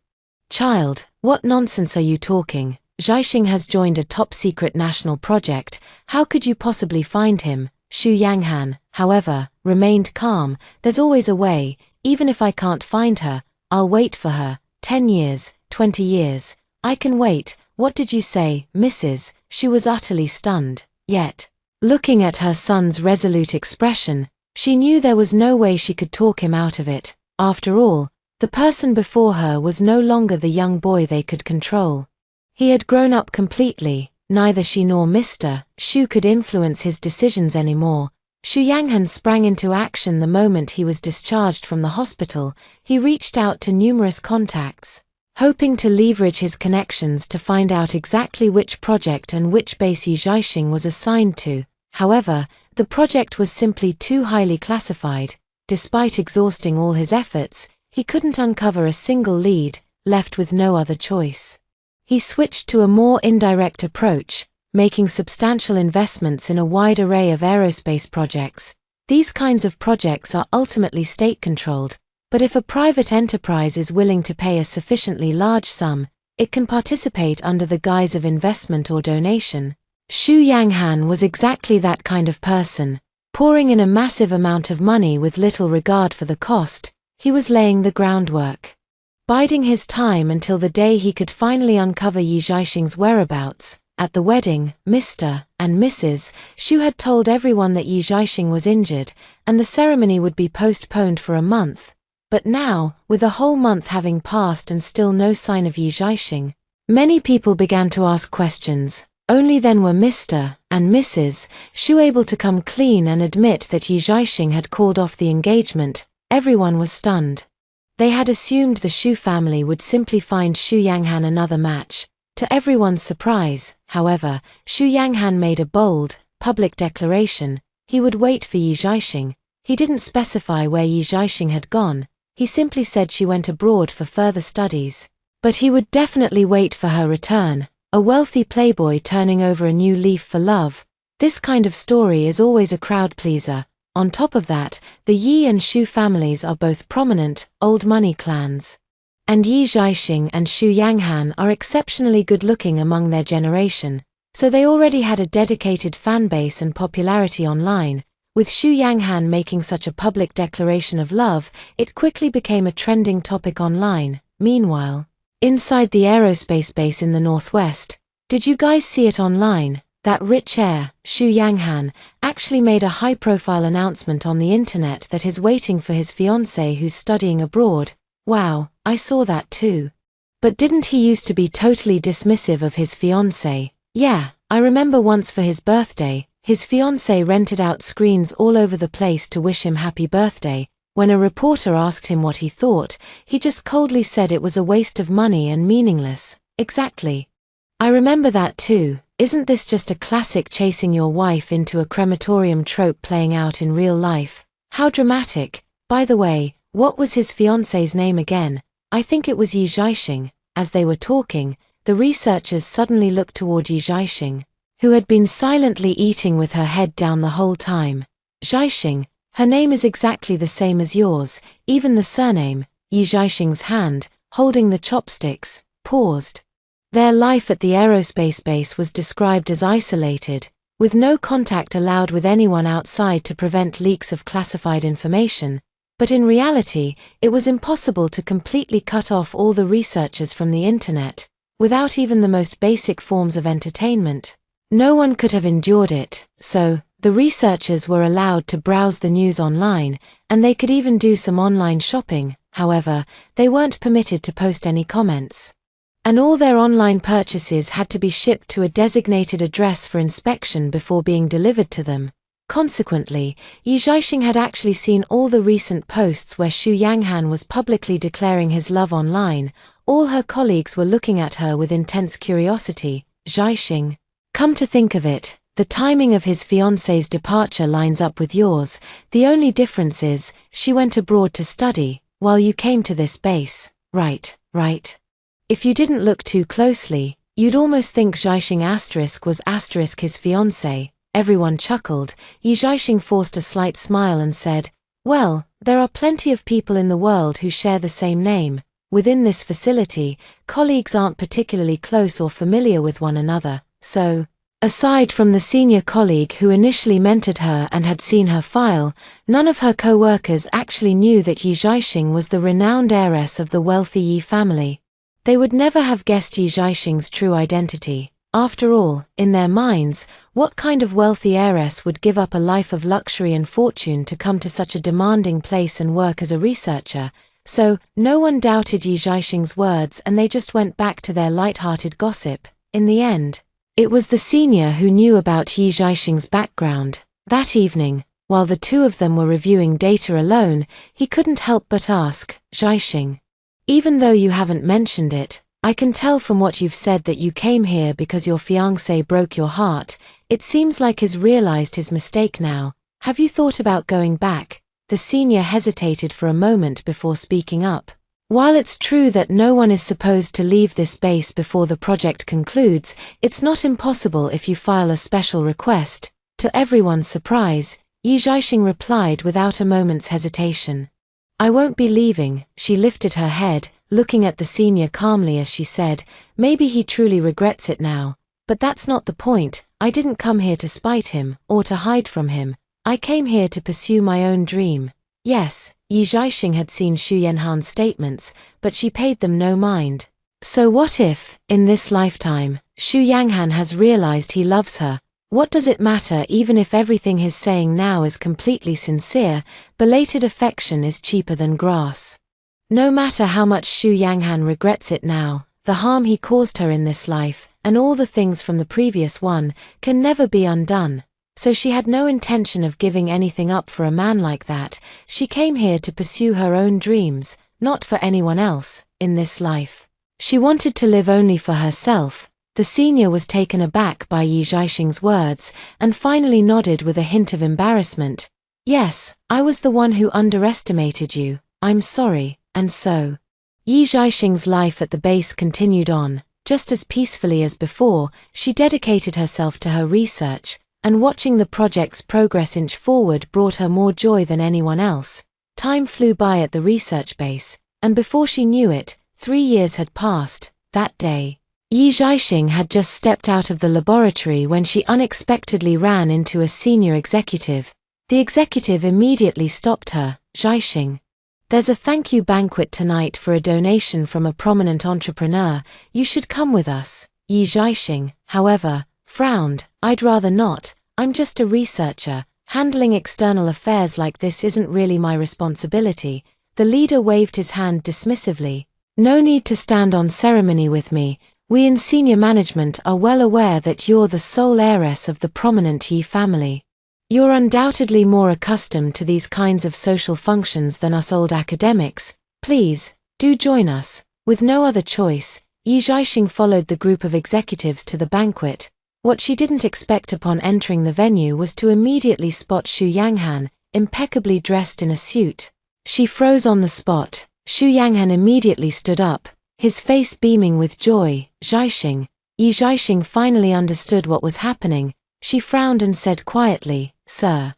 "Child, what nonsense are you talking? Zhaixing has joined a top-secret national project. How could you possibly find him?" Xu Yanghan, however, remained calm. "There's always a way. Even if I can't find her, I'll wait for her. 10 years, 20 years. I can wait." "What did you say, Mrs.?" She was utterly stunned. Yet, looking at her son's resolute expression, she knew there was no way she could talk him out of it. After all, the person before her was no longer the young boy they could control. He had grown up completely. neither she nor Mr. Shu could influence his decisions anymore. Xu Yanghan sprang into action the moment he was discharged from the hospital. He reached out to numerous contacts, hoping to leverage his connections to find out exactly which project and which base Yi Zhaixing was assigned to. However, the project was simply too highly classified. Despite exhausting all his efforts, he couldn't uncover a single lead, left with no other choice. He switched to a more indirect approach, making substantial investments in a wide array of aerospace projects. These kinds of projects are ultimately state-controlled, but if a private enterprise is willing to pay a sufficiently large sum, it can participate under the guise of investment or donation. Xu Yanghan was exactly that kind of person, pouring in a massive amount of money with little regard for the cost. He was laying the groundwork, biding his time until the day he could finally uncover Yi Zhaixing's whereabouts. At the wedding, Mr. and Mrs. Shu had told everyone that Yi Zhaixing was injured, and the ceremony would be postponed for a month. But now, with a whole month having passed and still no sign of Yi Zhaixing, many people began to ask questions. Only then were Mr. and Mrs. Shu able to come clean and admit that Yi Zhaixing had called off the engagement. Everyone was stunned. They had assumed the Shu family would simply find Xu Yanghan another match. To everyone's surprise, however, Xu Yanghan made a bold, public declaration. He would wait for Yi Zhaixing. He didn't specify where Yi Zhaixing had gone. He simply said she went abroad for further studies. But he would definitely wait for her return. A wealthy playboy turning over a new leaf for love. This kind of story is always a crowd pleaser. On top of that, the Yi and Shu families are both prominent, old money clans. And Yi Zhaixing and Xu Yanghan are exceptionally good-looking among their generation, so they already had a dedicated fan base and popularity online. With Xu Yanghan making such a public declaration of love, it quickly became a trending topic online. Meanwhile, inside the aerospace base in the northwest, did you guys see it online? That rich heir, Xu Yanghan, actually made a high-profile announcement on the internet that he's waiting for his fiancée who's studying abroad. Wow, I saw that too. But didn't he used to be totally dismissive of his fiancée? Yeah, I remember once for his birthday, his fiancée rented out screens all over the place to wish him happy birthday. When a reporter asked him what he thought, he just coldly said it was a waste of money and meaningless. Exactly. I remember that too. Isn't this just a classic chasing your wife into a crematorium trope playing out in real life? How dramatic. By the way, what was his fiancée's name again? I think it was Yi Zhaixing. As they were talking, the researchers suddenly looked toward Yi Zhaixing, who had been silently eating with her head down the whole time. Zhaixing, her name is exactly the same as yours, even the surname. Yi Zhaixing's hand, holding the chopsticks, paused. Their life at the aerospace base was described as isolated, with no contact allowed with anyone outside to prevent leaks of classified information. But in reality, it was impossible to completely cut off all the researchers from the internet, without even the most basic forms of entertainment. No one could have endured it, so the researchers were allowed to browse the news online, and they could even do some online shopping. However, they weren't permitted to post any comments. And all their online purchases had to be shipped to a designated address for inspection before being delivered to them. Consequently, Yi Zhaixing had actually seen all the recent posts where Xu Yanghan was publicly declaring his love online. All her colleagues were looking at her with intense curiosity. Zhaixing, come to think of it, the timing of his fiancée's departure lines up with yours. The only difference is, she went abroad to study, while you came to this base. Right. If you didn't look too closely, you'd almost think Zhaixing was his fiancée. Everyone chuckled. Yi Zhaixing forced a slight smile and said, well, there are plenty of people in the world who share the same name. Within this facility, colleagues aren't particularly close or familiar with one another, so, aside from the senior colleague who initially mentored her and had seen her file, none of her co-workers actually knew that Yi Zhaixing was the renowned heiress of the wealthy Yi family. They would never have guessed Yi Zhaixing's true identity. After all, in their minds, what kind of wealthy heiress would give up a life of luxury and fortune to come to such a demanding place and work as a researcher? So, no one doubted Yi Zhaixing's words and they just went back to their light-hearted gossip. In the end, It was the senior who knew about Yi Zhaixing's background. That evening, while the two of them were reviewing data alone, he couldn't help but ask, "Zhaixing, even though you haven't mentioned it, I can tell from what you've said that you came here because your fiancé broke your heart. It seems like he's realized his mistake now. Have you thought about going back?" The senior hesitated for a moment before speaking up. "While it's true that no one is supposed to leave this base before the project concludes, it's not impossible if you file a special request." To everyone's surprise, Yi Zhaixing replied without a moment's hesitation. "I won't be leaving." She lifted her head, looking at the senior calmly as she said, "Maybe he truly regrets it now. But that's not the point. I didn't come here to spite him, or to hide from him. I came here to pursue my own dream." Yes, Yi Zhaixing had seen Xu Yanhan's statements, but she paid them no mind. So what if, in this lifetime, Xu Yanghan has realized he loves her? What does it matter even if everything he's saying now is completely sincere? Belated affection is cheaper than grass. No matter how much Xu Yanghan regrets it now, the harm he caused her in this life, and all the things from the previous one, can never be undone. So she had no intention of giving anything up for a man like that. She came here to pursue her own dreams, not for anyone else, in this life. She wanted to live only for herself. The senior was taken aback by Yi Zhaixing's words, and finally nodded with a hint of embarrassment. "Yes, I was the one who underestimated you. I'm sorry." And so, Yi Zhaixing's life at the base continued on. Just as peacefully as before, she dedicated herself to her research, and watching the project's progress inch forward brought her more joy than anyone else. Time flew by at the research base, and before she knew it, 3 years had passed. That day, Yi Zhaixing had just stepped out of the laboratory when she unexpectedly ran into a senior executive. The executive immediately stopped her. "Zhaixing, there's a thank you banquet tonight for a donation from a prominent entrepreneur. You should come with us." Yi Zhaixing, however, frowned. "I'd rather not. I'm just a researcher. Handling external affairs like this isn't really my responsibility." The leader waved his hand dismissively. "No need to stand on ceremony with me. We in senior management are well aware that you're the sole heiress of the prominent Yi family. You're undoubtedly more accustomed to these kinds of social functions than us old academics. Please, do join us." With no other choice, Yi Zhaixing followed the group of executives to the banquet. What she didn't expect upon entering the venue was to immediately spot Xu Yanghan, impeccably dressed in a suit. She froze on the spot. Xu Yanghan immediately stood up, his face beaming with joy. "Zhaixing." Yi Zhaixing finally understood what was happening. She frowned and said quietly, "Sir,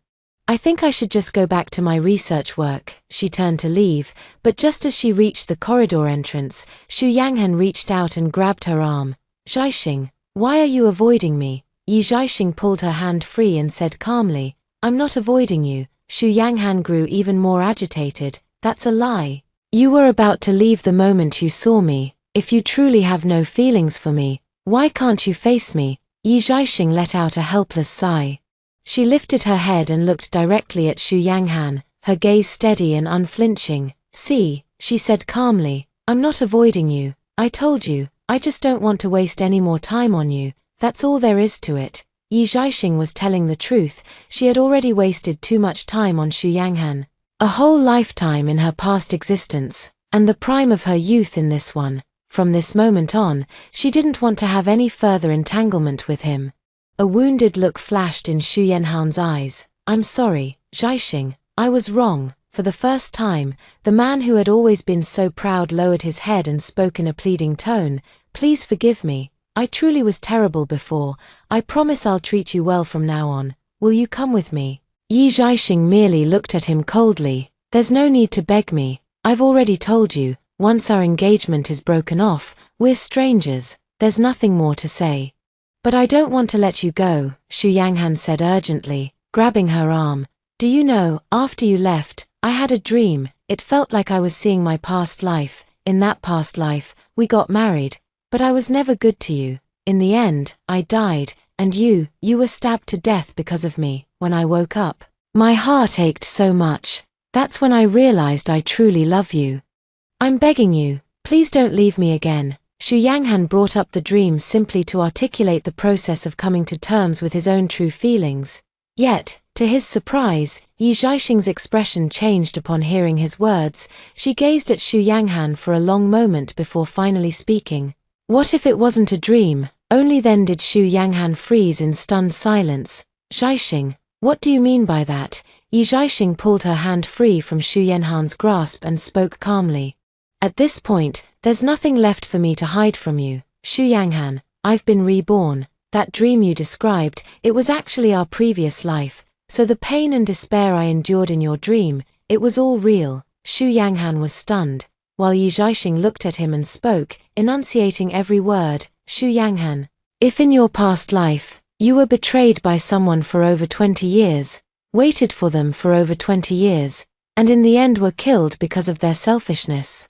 I think I should just go back to my research work." She turned to leave, but just as she reached the corridor entrance, Xu Yanghan reached out and grabbed her arm. "Zhaixing, why are you avoiding me?" Yi Zhaixing pulled her hand free and said calmly, "I'm not avoiding you." Xu Yanghan grew even more agitated. "That's a lie. You were about to leave the moment you saw me. If you truly have no feelings for me, why can't you face me?" Yi Zhaixing let out a helpless sigh. She lifted her head and looked directly at Xu Yanghan, her gaze steady and unflinching. "See," she said calmly, "I'm not avoiding you. I told you, I just don't want to waste any more time on you. That's all there is to it." Yi Zhaixing was telling the truth. She had already wasted too much time on Xu Yanghan. A whole lifetime in her past existence, and the prime of her youth in this one. From this moment on, she didn't want to have any further entanglement with him. A wounded look flashed in Xu Yanhan's eyes. "I'm sorry, Zhaixing, I was wrong." For the first time, the man who had always been so proud lowered his head and spoke in a pleading tone. "Please forgive me. I truly was terrible before. I promise I'll treat you well from now on. Will you come with me?" Yi Zhaixing merely looked at him coldly. "There's no need to beg me. I've already told you, once our engagement is broken off, we're strangers. There's nothing more to say." "But I don't want to let you go," Xu Yanghan said urgently, grabbing her arm. "Do you know, after you left, I had a dream. It felt like I was seeing my past life. In that past life, we got married. But I was never good to you. In the end, I died, and you were stabbed to death because of me. When I woke up, my heart ached so much. That's when I realized I truly love you. I'm begging you, please don't leave me again." Xu Yanghan brought up the dream simply to articulate the process of coming to terms with his own true feelings. Yet, to his surprise, Yi Zhaixing's expression changed upon hearing his words. She gazed at Xu Yanghan for a long moment before finally speaking. What if it wasn't a dream? Only then did Xu Yanghan freeze in stunned silence. Zhaixing, what do you mean by that? Yi Zhaixing pulled her hand free from Xu Yanghan's grasp and spoke calmly. At this point, there's nothing left for me to hide from you, Xu Yanghan. I've been reborn. That dream you described, it was actually our previous life, so the pain and despair I endured in your dream, it was all real. Xu Yanghan was stunned, while Yi Zhaixing looked at him and spoke, enunciating every word. Xu Yanghan, if in your past life, you were betrayed by someone for over 20 years, waited for them for over 20 years, and in the end were killed because of their selfishness.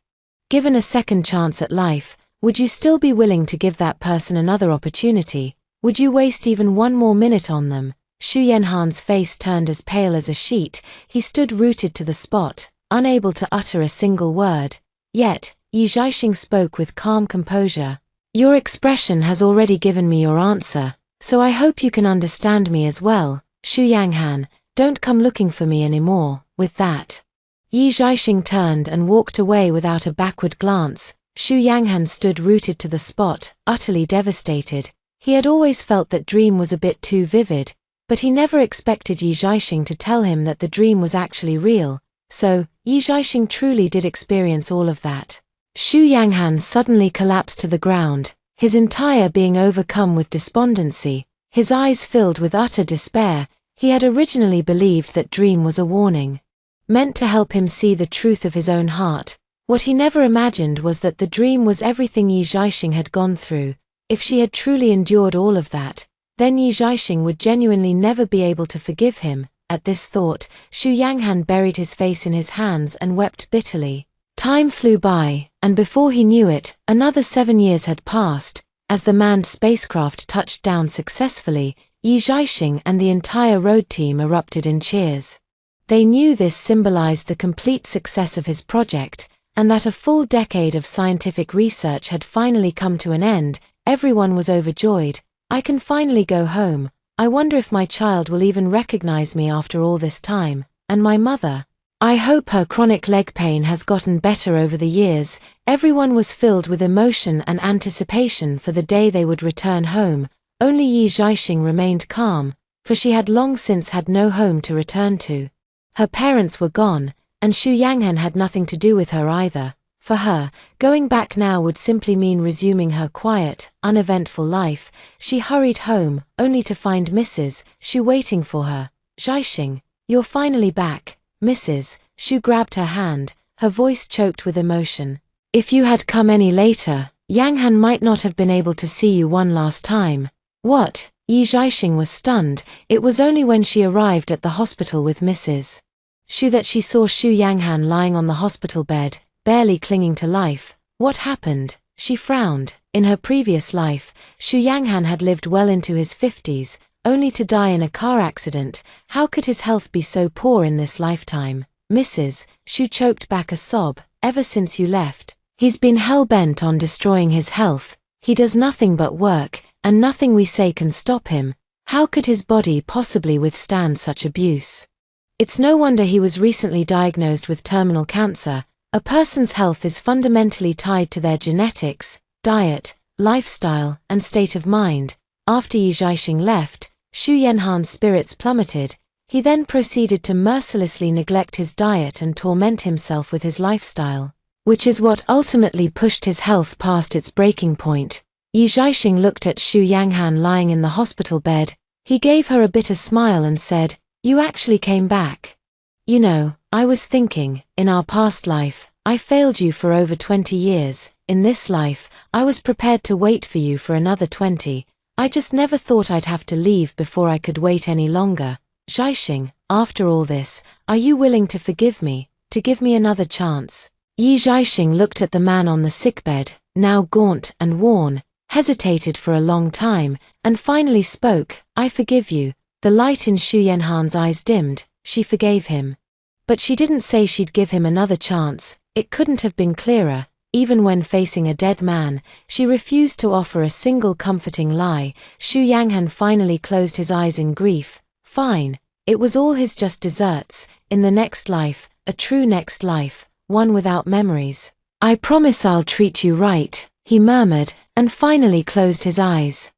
Given a second chance at life, would you still be willing to give that person another opportunity? Would you waste even one more minute on them? Xu Yanghan's face turned as pale as a sheet. He stood rooted to the spot, unable to utter a single word. Yet, Yi Zhaixing spoke with calm composure. Your expression has already given me your answer, so I hope you can understand me as well. Xu Yanghan, don't come looking for me anymore. With that, Yi Zhaixing turned and walked away without a backward glance. Xu Yanghan stood rooted to the spot, utterly devastated. He had always felt that dream was a bit too vivid, but he never expected Yi Zhaixing to tell him that the dream was actually real. So, Yi Zhaixing truly did experience all of that. Xu Yanghan suddenly collapsed to the ground, his entire being overcome with despondency, his eyes filled with utter despair. He had originally believed that dream was a warning, meant to help him see the truth of his own heart. What he never imagined was that the dream was everything Yi Zhaixing had gone through. If she had truly endured all of that, then Yi Zhaixing would genuinely never be able to forgive him. At this thought, Xu Yanghan buried his face in his hands and wept bitterly. Time flew by, and before he knew it, another 7 years had passed. As the manned spacecraft touched down successfully, Yi Zhaixing and the entire road team erupted in cheers. They knew this symbolized the complete success of his project, and that a full decade of scientific research had finally come to an end. Everyone was overjoyed. I can finally go home. I wonder if my child will even recognize me after all this time. And my mother? I hope her chronic leg pain has gotten better over the years. Everyone was filled with emotion and anticipation for the day they would return home. Only Yi Zhaixing remained calm, for she had long since had no home to return to. Her parents were gone, and Xu Yanghan had nothing to do with her either. For her, going back now would simply mean resuming her quiet, uneventful life. She hurried home, only to find Mrs. Xu waiting for her. Zhaixing, you're finally back, Mrs. Xu grabbed her hand, her voice choked with emotion. If you had come any later, Yanghan might not have been able to see you one last time. What? Yi Zhaixing was stunned. It was only when she arrived at the hospital with Mrs. Xu that she saw Xu Yanghan lying on the hospital bed, barely clinging to life. What happened? She frowned. In her previous life, Xu Yanghan had lived well into his 50s, only to die in a car accident. How could his health be so poor in this lifetime? Mrs. Xu choked back a sob. Ever since you left, he's been hell-bent on destroying his health. He does nothing but work, and nothing we say can stop him. How could his body possibly withstand such abuse? It's no wonder he was recently diagnosed with terminal cancer. A person's health is fundamentally tied to their genetics, diet, lifestyle, and state of mind. After Yi Zhaixing left, Xu Yanghan's spirits plummeted. He then proceeded to mercilessly neglect his diet and torment himself with his lifestyle, which is what ultimately pushed his health past its breaking point. Yi Zhaixing looked at Xu Yanghan lying in the hospital bed. He gave her a bitter smile and said, "You actually came back. You know, I was thinking, in our past life, I failed you for over 20 years. In this life, I was prepared to wait for you for another 20. I just never thought I'd have to leave before I could wait any longer. Zhaixing, after all this, are you willing to forgive me, to give me another chance?" Yi Zhaixing looked at the man on the sickbed, now gaunt and worn, hesitated for a long time, and finally spoke, "I forgive you." The light in Xu Yanghan's eyes dimmed. She forgave him. But she didn't say she'd give him another chance. It couldn't have been clearer. Even when facing a dead man, she refused to offer a single comforting lie. Xu Yanghan finally closed his eyes in grief. Fine. It was all his just desserts. In the next life, a true next life, one without memories. I promise I'll treat you right, he murmured, and finally closed his eyes.